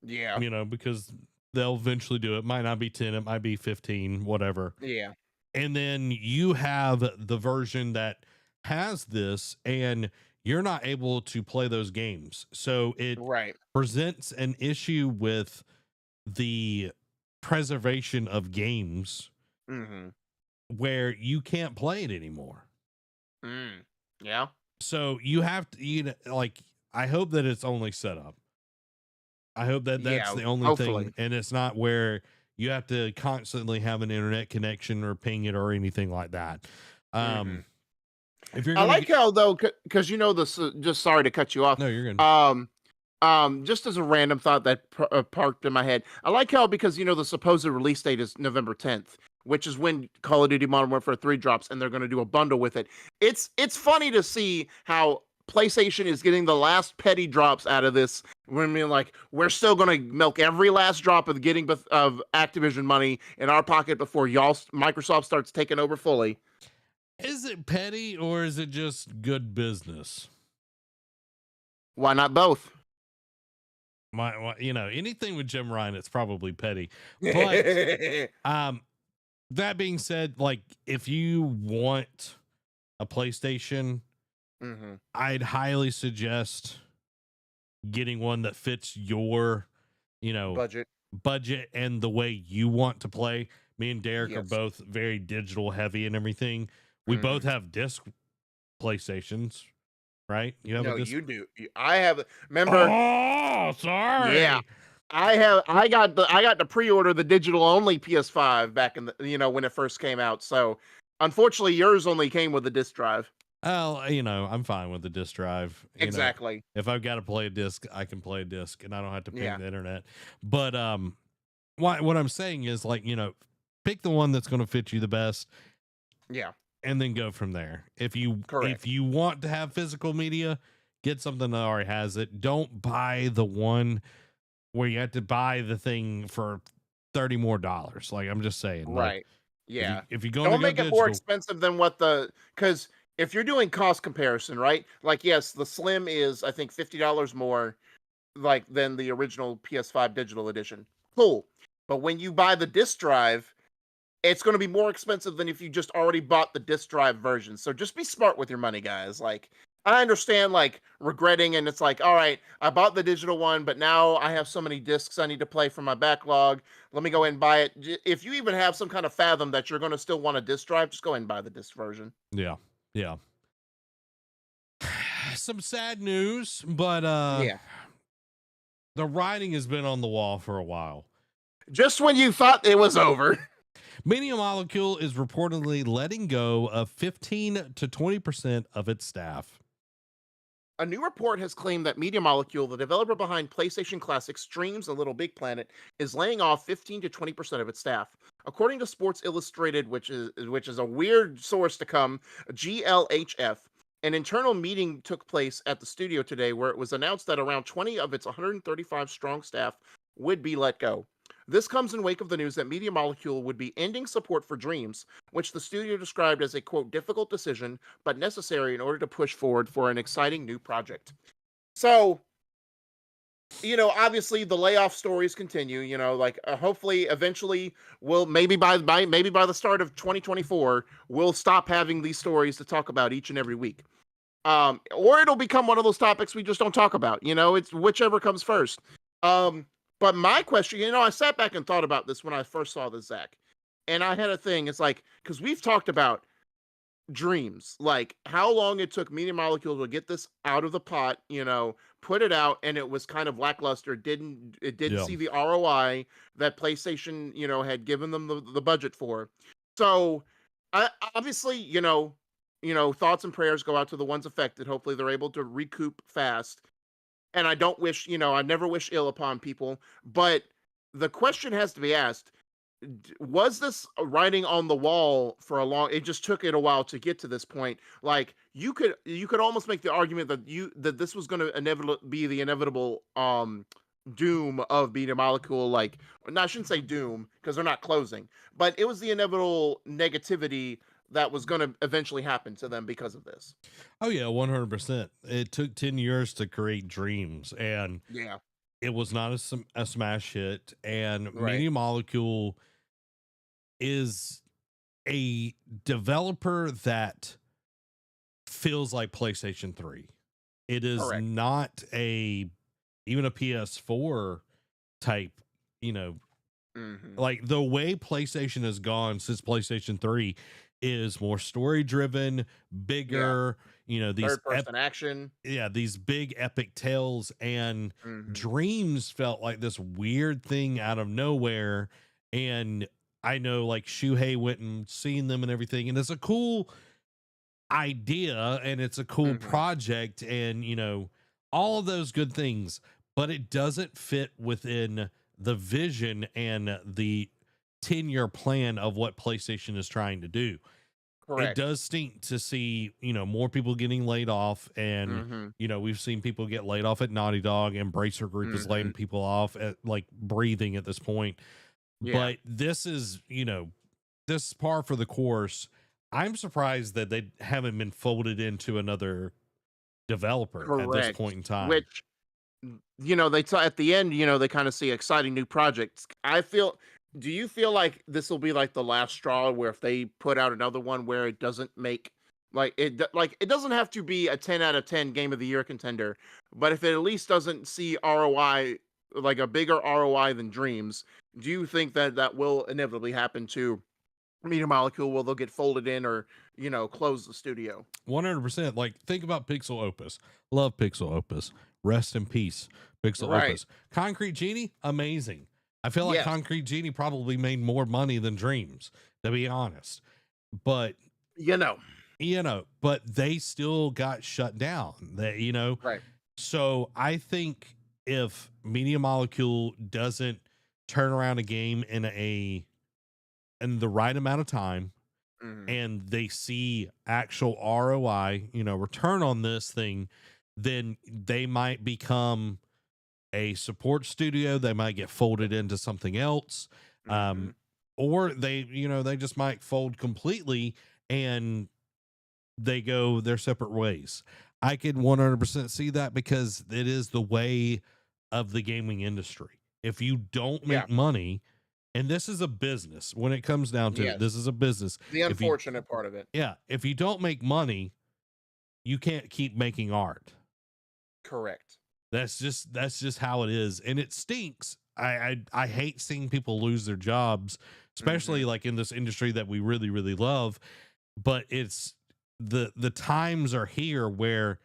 yeah, because they'll eventually do it. Might not be 10, it might be 15, whatever. yeah. And then you have the version that has this, and you're not able to play those games. So it Right. presents an issue with the preservation of games Mm-hmm. where you can't play it anymore. Mm. Yeah. So you have to, like, I hope that it's only set up. I hope that that's Yeah. the only thing, Hopefully. and it's not where you have to constantly have an internet connection or ping it or anything like that. Mm-hmm. Um, if you're I gonna like get, how though, because this. Just sorry to cut you off. no, you're good. Just as a random thought that parked in my head, I like how because the supposed release date is November 10th, which is when Call of Duty Modern Warfare 3 drops, and they're going to do a bundle with it. It's funny to see how PlayStation is getting the last petty drops out of this. When we're still going to milk every last drop of of Activision money in our pocket before Microsoft starts taking over fully. Is it petty or is it just good business? Why not both? Anything with Jim Ryan, it's probably petty. But um, that being said, like, if you want a PlayStation, Mm-hmm. I'd highly suggest getting one that fits your, Budget. budget and the way you want to play. Me and Derek are Yes. both very digital heavy and everything. We both Mm-hmm. have disc PlayStations, right? You have a No, disc. you do. I have. Remember? Oh, Yeah, sorry. I have. I got to pre-order the digital only PS5 back in the when it first came out. So, unfortunately, yours only came with a disc drive. Oh, I'm fine with the disc drive. Exactly. If I've got to play a disc, I can play a disc and I don't have to ping Yeah. the internet. But what I'm saying is, like, pick the one that's going to fit you the best Yeah. and then go from there. If Correct. you want to have physical media, get something that already has it. Don't buy the one where you have to buy the thing for $30 more. Like, I'm just saying, like, Right. Yeah. if you're going to Don't go make it more digital, expensive than because if you're doing cost comparison, right? Like, yes, the Slim is I think $50 more like than the original PS5 digital edition. Cool. But when you buy the disc drive, it's going to be more expensive than if you just already bought the disc drive version. So just be smart with your money, guys. Like, I understand like regretting, and it's like, all right, I bought the digital one, but now I have so many discs I need to play from my backlog. Let me go ahead and buy it. If you even have some kind of fathom that you're going to still want a disc drive, just go ahead and buy the disc version. yeah, yeah. Some sad news, but Yeah. the writing has been on the wall for a while. Just when you thought it was over. Media Molecule is reportedly letting go of 15 to 20% of its staff. A new report has claimed that Media Molecule, the developer behind PlayStation Classics, Streams, and Little Big Planet, is laying off 15 to 20% of its staff. According to Sports Illustrated, which is a weird source to come, GLHF, an internal meeting took place at the studio today where it was announced that around 20 of its 135 strong staff would be let go. This comes in wake of the news that Media Molecule would be ending support for Dreams, which the studio described as a quote difficult decision but necessary in order to push forward for an exciting new project. So, obviously the layoff stories continue. Hopefully, eventually, we'll maybe by the start of 2024, we'll stop having these stories to talk about each and every week. Or it'll become one of those topics we just don't talk about. It's whichever comes first. But my question, I sat back and thought about this when I first saw this, Zach, and I had a thing. It's like because we've talked about Dreams, like how long it took Media Molecule to get this out of the pot, put it out, and it was kind of lackluster. It didn't Yeah. see the ROI that PlayStation, had given them the budget for. So, obviously, thoughts and prayers go out to the ones affected. Hopefully, they're able to recoup fast. And I don't wish, I never wish ill upon people, but the question has to be asked, was this writing on the wall for a long, it just took it a while to get to this point. Like you could almost make the argument that this was going to inevitably be the inevitable doom of Media Molecule. Like, no, I shouldn't say doom because they're not closing, but it was the inevitable negativity that was going to eventually happen to them because of this. Oh yeah, 100%. It took 10 years to create Dreams, and Yeah. it was not a smash hit. And Right. Media Molecule is a developer that feels like PlayStation 3. It is Correct. not even a PS4 type, like the way PlayStation has gone since PlayStation 3 is more story driven, bigger, these Third person action. these big epic tales, and Mhm. Dreams felt like this weird thing out of nowhere. And I know like Shuhei went and seen them and everything, and it's a cool idea and it's a cool Mhm. project, and all of those good things, but it doesn't fit within the vision and the 10-year plan of what PlayStation is trying to do. It Correct. does stink to see, more people getting laid off. And, Mhm. we've seen people get laid off at Naughty Dog, and Bracer Group is laying Mhm. people off at like breathing at this point. Yeah. But this is, this is par for the course. I'm surprised that they haven't been folded into another developer at this Correct. point in time. Which, at the end, they kind of see exciting new projects. Do you feel like this will be like the last straw where if they put out another one where it doesn't make it doesn't have to be a 10 out of 10 game of the year contender, but if it at least doesn't see ROI, like a bigger ROI than Dreams, do you think that that will inevitably happen to Media Molecule? Will they'll get folded in or, close the studio? 100%. Like, think about Pixel Opus. Love Pixel Opus. Rest in peace, Pixel Right. Opus. Concrete Genie, amazing. I feel like Yes. Concrete Genie probably made more money than Dreams, to be honest. But but they still got shut down. Right. So I think if Media Molecule doesn't turn around a game in the right amount of time, Mhm. and they see actual ROI, return on this thing, then they might become a support studio. They might get folded into something else. Mhm. Or they just might fold completely and they go their separate ways. I could 100% see that because it is the way of the gaming industry. If you don't Yeah. make money, and this is a business, when it comes down to it, this Yes. is a business. The If you unfortunate part of it. if you don't make money, you can't keep making art. Correct. That's just how it is, and it stinks. I hate seeing people lose their jobs, especially like in this industry that we really really love. But it's the times are here where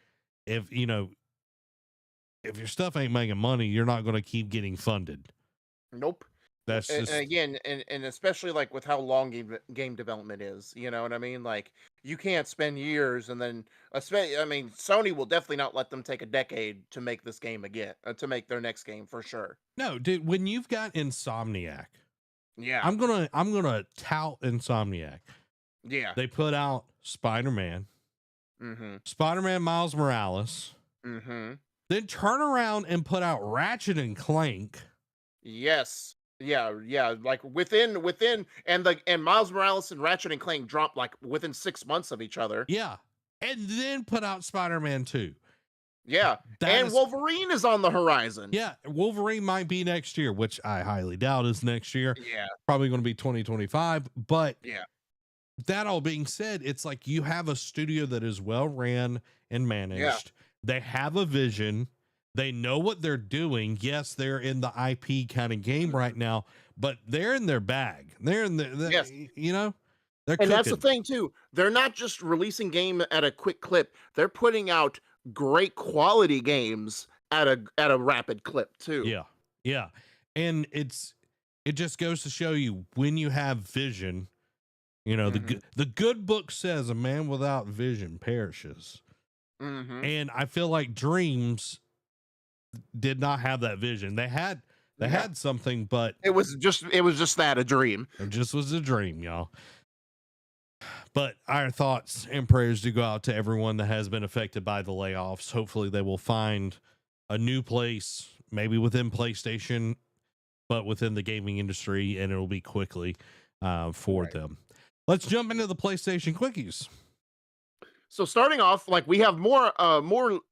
if if your stuff ain't making money, you're not going to keep getting funded. Nope. That's And just again, and especially like with how long game development is, you know what I mean? Like you can't spend years and then, I mean, Sony will definitely not let them take a decade to make this game again, to make their next game for sure. no, dude. When you've got Insomniac, Yeah. I'm gonna tout Insomniac. Yeah. They put out Spider-Man, Mm-hmm. Spider-Man Miles Morales, Mm-hmm. then turn around and put out Ratchet and Clank. Yes. Yeah. Like within and Miles Morales and Ratchet and Clank dropped like within 6 months of each other. Yeah. And then put out Spider-Man 2. Yeah. And Wolverine is on the horizon. Yeah, Wolverine might be next year, which I highly doubt is next year. Yeah. Probably going to be 2025. But Yeah. that all being said, it's like you have a studio that is well ran and managed. Yeah. They have a vision. They know what they're doing. Yes, they're in the IP kind of game right now, but they're in their bag. They're in the Yes. you know? They're And that's the cooking. thing too. They're not just releasing game at a quick clip. They're putting out great quality games at a rapid clip too. Yeah. Yeah. And it just goes to show you when you have vision, you know, Mhm. the good book says a man without vision perishes. Mhm. And I feel like Dreams did not have that vision. They No. had something, but It was just that, a dream. it just was a dream, y'all. But our thoughts and prayers do go out to everyone that has been affected by the layoffs. Hopefully they will find a new place, maybe within PlayStation, but within the gaming industry, and it'll be quickly for Right. them. Let's jump into the PlayStation quickies. So starting off, like we have more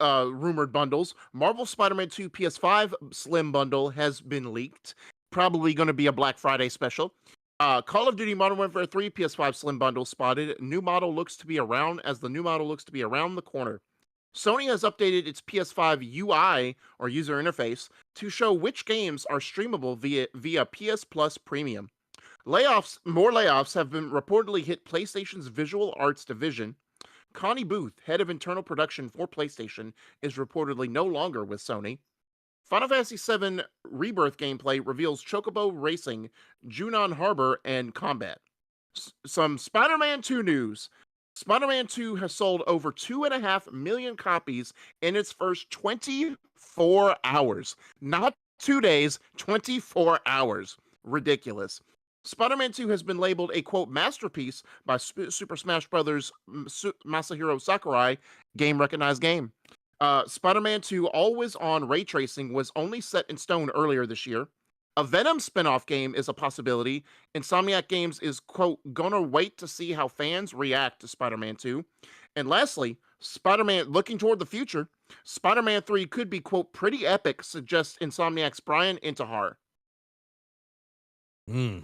rumored bundles. Marvel Spider-Man 2 PS5 Slim bundle has been leaked. Probably going to be a Black Friday special. Call of Duty Modern Warfare 3 PS5 Slim bundle spotted. New model looks to be around the corner. Sony has updated its PS5 UI or user interface to show which games are streamable via PS Plus Premium. More layoffs have been reportedly hit PlayStation's Visual Arts division. Connie Booth, head of internal production for PlayStation, is reportedly no longer with Sony. Final Fantasy VII Rebirth gameplay reveals Chocobo Racing, Junon Harbor, and combat. Some Spider-Man 2 news. Spider-Man 2 has sold over 2.5 million copies in its first 24 hours. Not 2 days, 24 hours. Ridiculous. Spider-Man 2 has been labeled a quote masterpiece by Super Smash Bros. Masahiro Sakurai, game recognized game. Spider-Man 2 always on ray tracing was only set in stone earlier this year. A Venom spin-off game is a possibility. Insomniac Games is quote gonna wait to see how fans react to Spider-Man 2. And lastly, Spider-Man looking toward the future, Spider-Man 3 could be quote pretty epic, suggests Insomniac's Brian Intihar. Mm.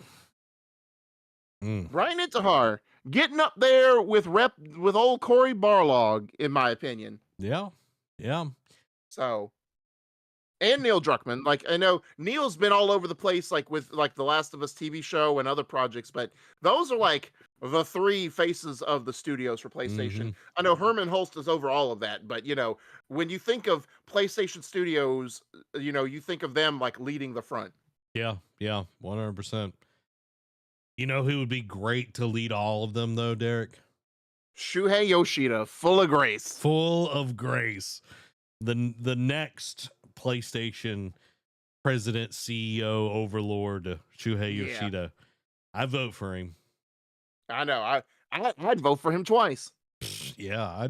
Mm. Brian Intihar getting up there with old Corey Barlog, in my opinion. Yeah. Yeah. So, and Neil Druckmann. Like I know Neil's been all over the place, like with like the Last of Us TV show and other projects, but those are like the three faces of the studios for PlayStation. Mm-hmm. I know Herman Holst is over all of that, but you know when you think of PlayStation Studios, you know you think of them like leading the front. Yeah. Yeah. 100%. You know who would be great to lead all of them, though, Derek? Shuhei Yoshida, full of grace. Full of grace. The next PlayStation president, CEO, overlord, Shuhei Yoshida. I vote for him. I know. I'd vote for him twice. Yeah,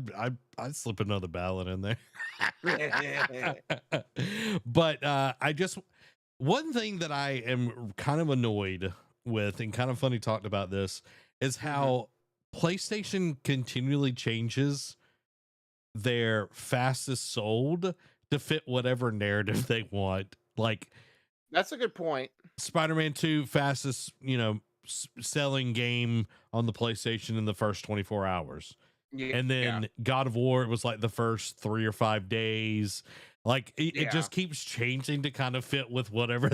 I'd slip another ballot in there. But I just one thing that I am kind of annoyed with and kind of funny talked about this is how PlayStation continually changes their fastest sold to fit whatever narrative they want. Like That's a good point. Spider-Man 2 fastest, selling game on the PlayStation in the first 24 hours. Yeah. And then God of War, it was like the first 3 or 5 days. Like it just keeps changing to kind of fit with whatever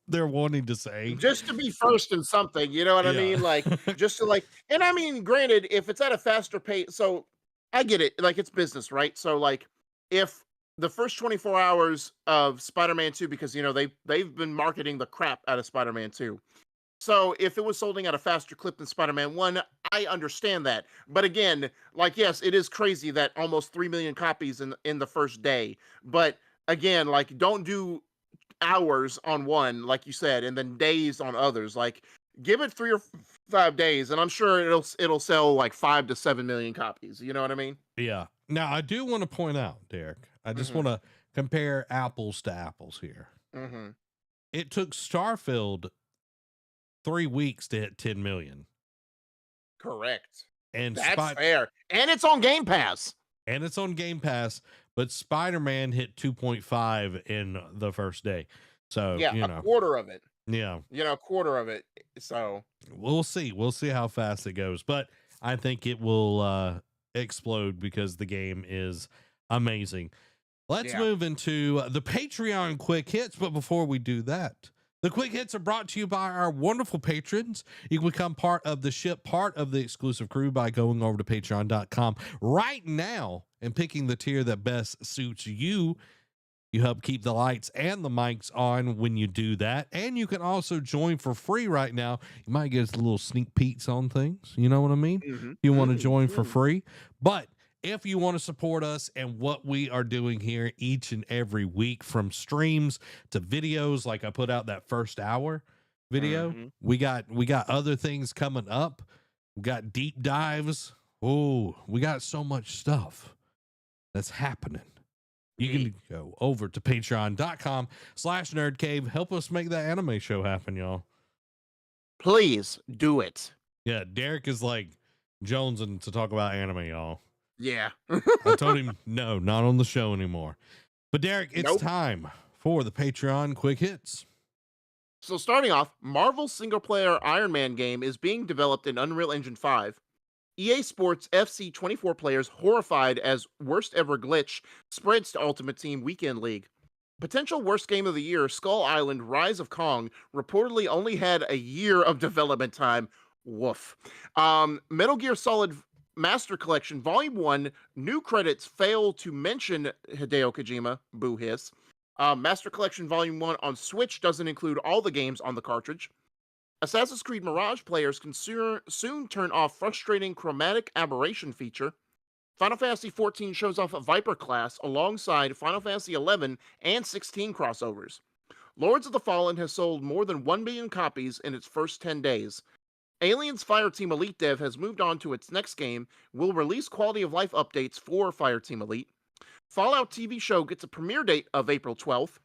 they're wanting to say. Just to be first in something, you know what I mean? Like just to like, and I mean, granted, if it's at a faster pace, so I get it. Like it's business, right? So like, if the first 24 hours of Spider-Man 2, because you know they've been marketing the crap out of Spider-Man 2. So if it was solding at a faster clip than Spider-Man 1, I understand that. But again, like yes, it is crazy that almost 3 million copies in the first day. But again, like don't do hours on one, like you said, and then days on others. Like give it 3 or 5 days, and I'm sure it'll sell like 5 to 7 million copies. You know what I mean? Yeah. Now I do want to point out, Derek, I just want to compare apples to apples here. It took Starfield 3 weeks to hit 10 million. Correct. And that's fair. And it's on Game Pass. But Spider-Man hit 2.5 in the first day. So, a quarter of it. Yeah. A quarter of it. So we'll see. We'll see how fast it goes. But I think it will explode because the game is amazing. Let's move into the Patreon quick hits. But before we do that, The quick hits are brought to you by our wonderful patrons. You can become part of the ship, part of the exclusive crew by going over to patreon.com right now and picking the tier that best suits you. You help keep the lights and the mics on when you do that. And you can also join for free right now. You might get a little sneak peeks on things. You know what I mean? You want to join for free. But if you want to support us and what we are doing here each and every week, from streams to videos, like I put out that first hour video, we got other things coming up. We got deep dives. Oh, we got so much stuff that's happening. You can go over to patreon.com/nerdcave. Help us make that anime show happen, y'all. Please do it. Yeah, Derek is like jonesing to talk about anime, y'all. Yeah. I told him, no, not on the show anymore. But Derek, it's time for the Patreon quick hits. So starting off, Marvel's single-player Iron Man game is being developed in Unreal Engine 5. EA Sports FC 24 players horrified as worst ever glitch spreads to Ultimate Team Weekend League. Potential worst game of the year, Skull Island Rise of Kong, reportedly only had a year of development time. Woof. Metal Gear Solid Master Collection Volume 1, new credits fail to mention Hideo Kojima, boo hiss. Master Collection Volume 1 on Switch doesn't include all the games on the cartridge. Assassin's Creed Mirage players can soon turn off frustrating chromatic aberration feature. Final Fantasy XIV shows off a Viper class alongside Final Fantasy XI and 16 crossovers. Lords of the Fallen has sold more than 1 million copies in its first 10 days. Aliens Fireteam Elite dev has moved on to its next game, will release quality of life updates for Fireteam Elite. Fallout TV show gets a premiere date of April 12th.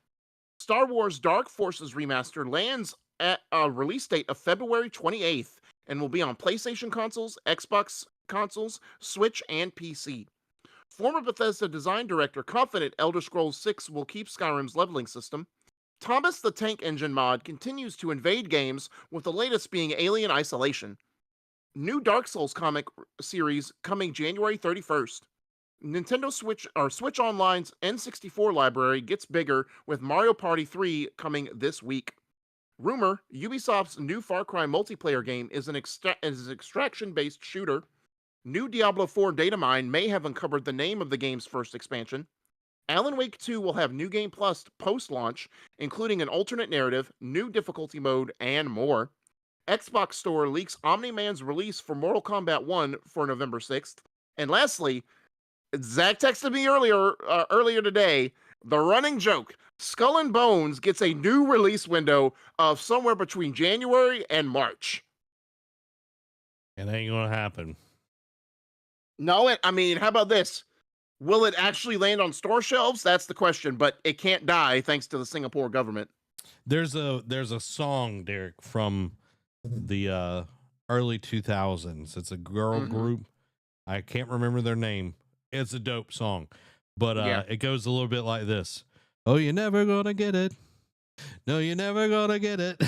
Star Wars Dark Forces Remaster lands at a release date of February 28th and will be on PlayStation consoles, Xbox consoles, Switch, and PC. Former Bethesda design director confident Elder Scrolls 6 will keep Skyrim's leveling system. Thomas the Tank Engine mod continues to invade games, with the latest being Alien Isolation. New Dark Souls comic series coming January 31st. Nintendo Switch Online's N64 library gets bigger, with Mario Party 3 coming this week. Rumor, Ubisoft's new Far Cry multiplayer game is an extraction-based shooter. New Diablo 4 data mine may have uncovered the name of the game's first expansion. Alan Wake 2 will have New Game Plus post-launch, including an alternate narrative, new difficulty mode, and more. Xbox Store leaks Omni-Man's release for Mortal Kombat 1 for November 6th. And lastly, Zach texted me earlier today, the running joke, Skull and Bones gets a new release window of somewhere between January and March. It ain't gonna happen. No, I mean, how about this? Will it actually land on store shelves? That's the question, but it can't die thanks to the Singapore government. There's a song, Derek, from the early 2000s. It's a girl group. I can't remember their name. It's a dope song, but it goes a little bit like this. Oh, you're never gonna get it. No, you're never gonna get it.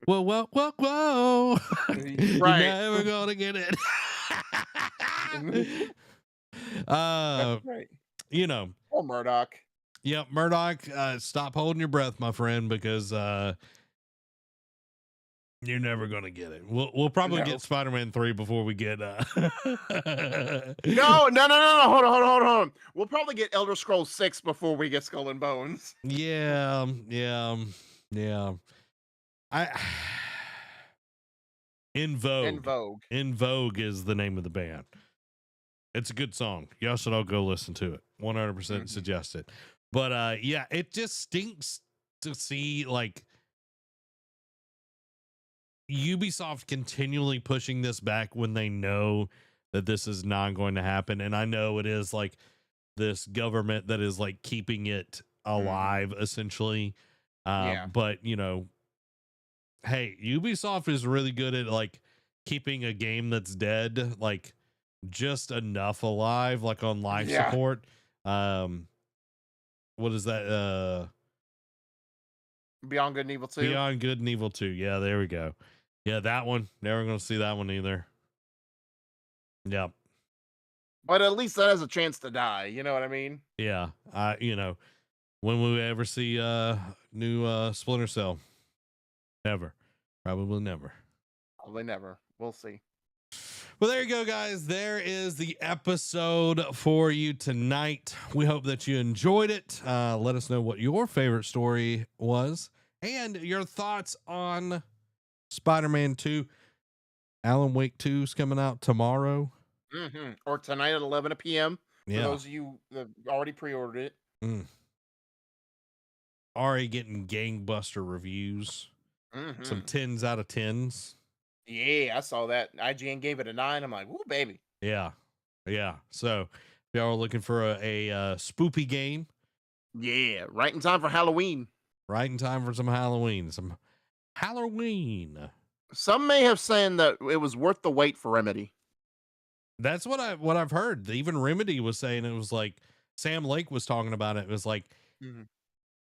Whoa, whoa, whoa, whoa. You're never gonna get it. That's right. You know. Oh, Murdoch. Yeah, Murdoch, stop holding your breath, my friend, because you're never gonna get it. We'll probably get Spider-Man 3 before we get No. Hold on. We'll probably get Elder Scrolls 6 before we get Skull and Bones. Yeah. In Vogue is the name of the band. It's a good song. Y'all should all go listen to it. 100% suggest it. But yeah, it just stinks to see like Ubisoft continually pushing this back when they know that this is not going to happen. And I know it is like this government that is like keeping it alive essentially. But you know, hey, Ubisoft is really good at like keeping a game that's dead like just enough alive, like on life support. What is that? Beyond Good and Evil 2. Beyond Good and Evil 2. Yeah, there we go. Yeah, that one. Never gonna see that one either. Yep. But at least that has a chance to die. You know what I mean? Yeah. You know, when will we ever see new Splinter Cell? Never. Probably never. Probably never. We'll see. Well, there you go, guys. There is the episode for you tonight. We hope that you enjoyed it. Let us know what your favorite story was and your thoughts on Spider-Man 2. Alan Wake 2 is coming out tomorrow. Or tonight at 11 p.m. For Yeah. those of you that already pre-ordered it. Already getting gangbuster reviews. Some 10s out of 10s. Yeah, I saw that. IGN gave it a 9. I'm like, woo, baby. Yeah. So if y'all are looking for a spoopy game. Yeah, right in time for Halloween. Right in time for some Halloween. Some may have said that it was worth the wait for Remedy. That's what I've heard. Even Remedy was saying it was like Sam Lake was talking about it. It was like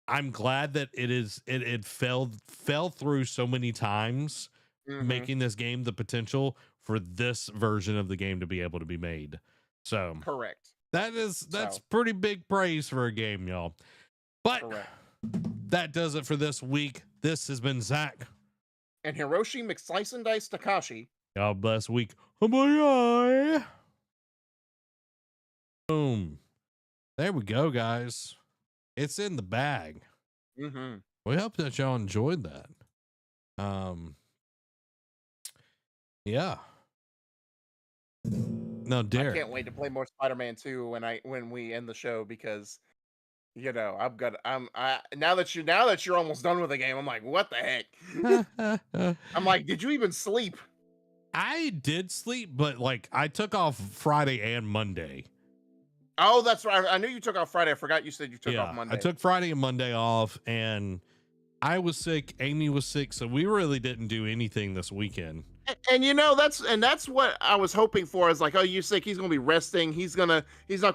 I'm glad that it fell through so many times, making this game the potential for this version of the game to be able to be made. So correct. That's pretty big praise for a game, y'all. But that does it for this week. This has been Zach and Hiroshi McSlice and Dice Takashi. God bless week. Bye. Boom. There we go, guys. It's in the bag. We hope that y'all enjoyed that. Yeah. No, Derek. I can't wait to play more Spider-Man 2 when we end the show, because now that you're almost done with the game, I'm like, what the heck? I'm like, did you even sleep? I did sleep, but like I took off Friday and Monday. Oh, that's right. I knew you took off Friday. I forgot you said you took off Monday. I took Friday and Monday off, and I was sick. Amy was sick, so we really didn't do anything this weekend. And that's what I was hoping for. Is like, oh, you're sick. He's gonna be resting. He's not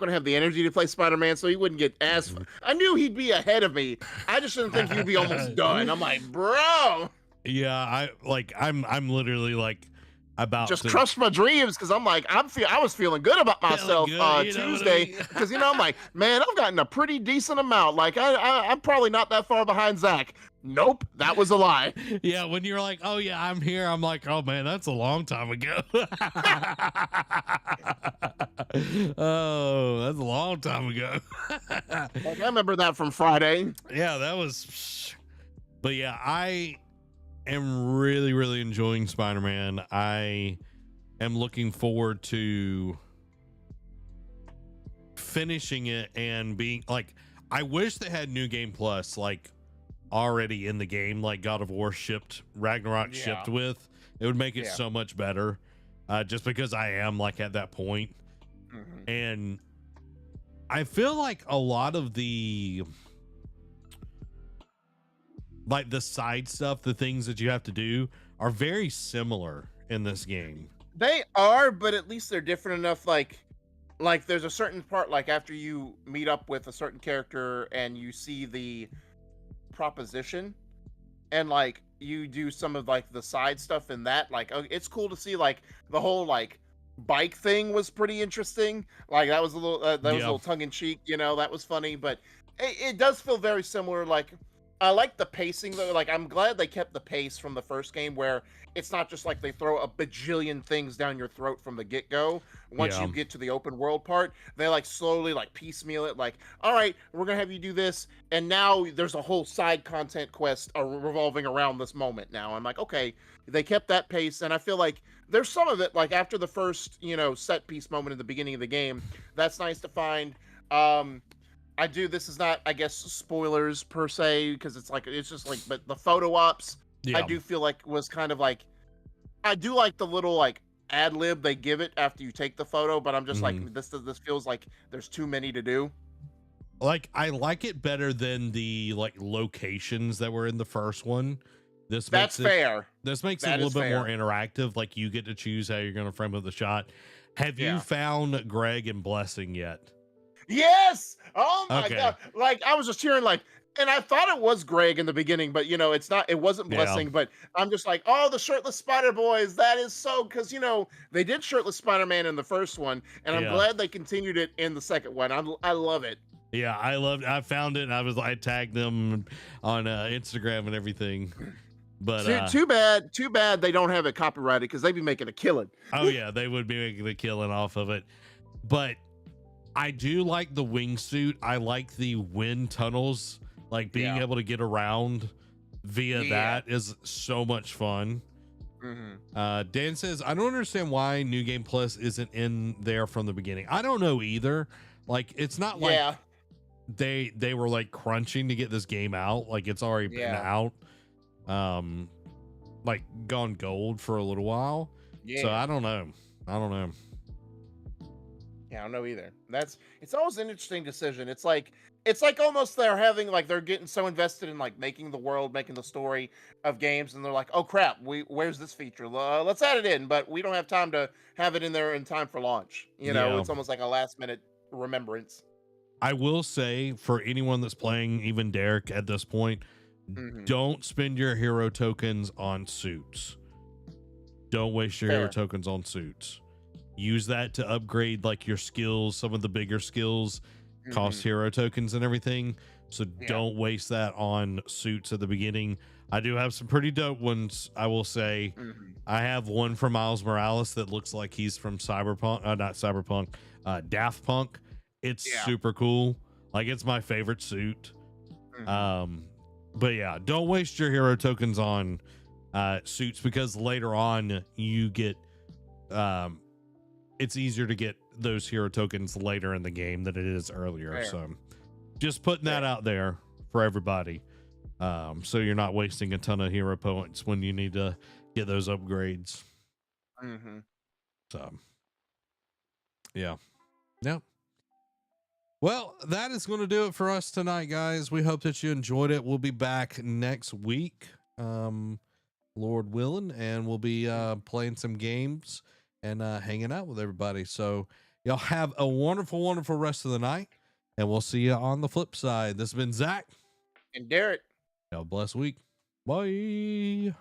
gonna have the energy to play Spider-Man, so he wouldn't get as. I knew he'd be ahead of me. I just didn't think he'd be almost done. I'm like, bro. Yeah, I'm literally like about just crushed my dreams, because I'm like, I was feeling good about myself Tuesday, because I'm like, man, I've gotten a pretty decent amount. Like I'm probably not that far behind Zach. Nope, that was a lie. Yeah, when you're like, oh yeah, I'm here, I'm like, oh man, that's a long time ago. Oh, that's a long time ago. Like, I remember that from Friday. Yeah, that was. But yeah, I am really, really enjoying Spider-Man. I am looking forward to finishing it and being like, I wish they had New Game Plus like already in the game, like God of War Ragnarok shipped with. It would make it so much better, just because I am like at that point. And I feel like a lot of the side stuff, the things that you have to do, are very similar in this game. They are, but at least they're different enough. Like there's a certain part, like after you meet up with a certain character and you see the proposition, and like you do some of like the side stuff in that, like it's cool to see. Like the whole like bike thing was pretty interesting. Like that was a little was a little tongue-in-cheek, that was funny, but it does feel very similar. Like I like the pacing though. Like I'm glad they kept the pace from the first game, where it's not just like they throw a bajillion things down your throat from the get-go. Once you get to the open world part, they like slowly like piecemeal it. Like, all right, we're gonna have you do this, and now there's a whole side content quest revolving around this moment. Now I'm like, okay, they kept that pace, and I feel like there's some of it like after the first set piece moment in the beginning of the game. That's nice to find. This is not, I guess, spoilers per se, because it's just like, but the photo ops, I do feel like was kind of like, I do like the little like ad lib they give it after you take the photo, but I'm just like, this feels like there's too many to do. Like I like it better than the like locations that were in the first one. That's fair. This makes it a little bit more interactive. Like you get to choose how you're going to frame up the shot. Have you found Greg and Blessing yet? Yes. Oh my god. Like I was just hearing like, and I thought it was Greg in the beginning, but it's not. It wasn't Blessing. But I'm just like, oh, the shirtless Spider Boys. That is so, because they did shirtless Spider-Man in the first one, and I'm glad they continued it in the second one. I love it. Yeah, I found it. And I tagged them on Instagram and everything. But too bad they don't have it copyrighted because they'd be making a killing. oh yeah, they would be making the killing off of it. But I do like the wingsuit. I like the wind tunnels. Like being able to get around via that is so much fun. Dan says, I don't understand why New Game Plus isn't in there from the beginning. I don't know either. Like, it's not like they were like crunching to get this game out. Like, it's already been out. Like gone gold for a little while. So I don't know. Yeah, I don't know either. It's always an interesting decision. It's like almost they're getting so invested in like making the world, making the story of games, and they're like, oh crap, where's this feature? Let's add it in, but we don't have time to have it in there in time for launch. You know, it's almost like a last minute remembrance. I will say for anyone that's playing, even Derek at this point, don't spend your hero tokens on suits. Don't waste your hero tokens on suits. Use that to upgrade like your skills. Some of the bigger skills cost hero tokens and everything. So don't waste that on suits at the beginning. I do have some pretty dope ones, I will say. I have one for Miles Morales that looks like he's from Daft Punk. It's super cool. Like, it's my favorite suit. But yeah, don't waste your hero tokens on suits, because later on you get it's easier to get those hero tokens later in the game than it is earlier. So just putting that out there for everybody, so you're not wasting a ton of hero points when you need to get those upgrades. So yeah. Well, that is going to do it for us tonight, guys. We hope that you enjoyed it. We'll be back next week, Lord willing, and we'll be playing some games and hanging out with everybody. So y'all have a wonderful, wonderful rest of the night, and we'll see you on the flip side. This has been Zach and Derek. Have a blessed week. Bye.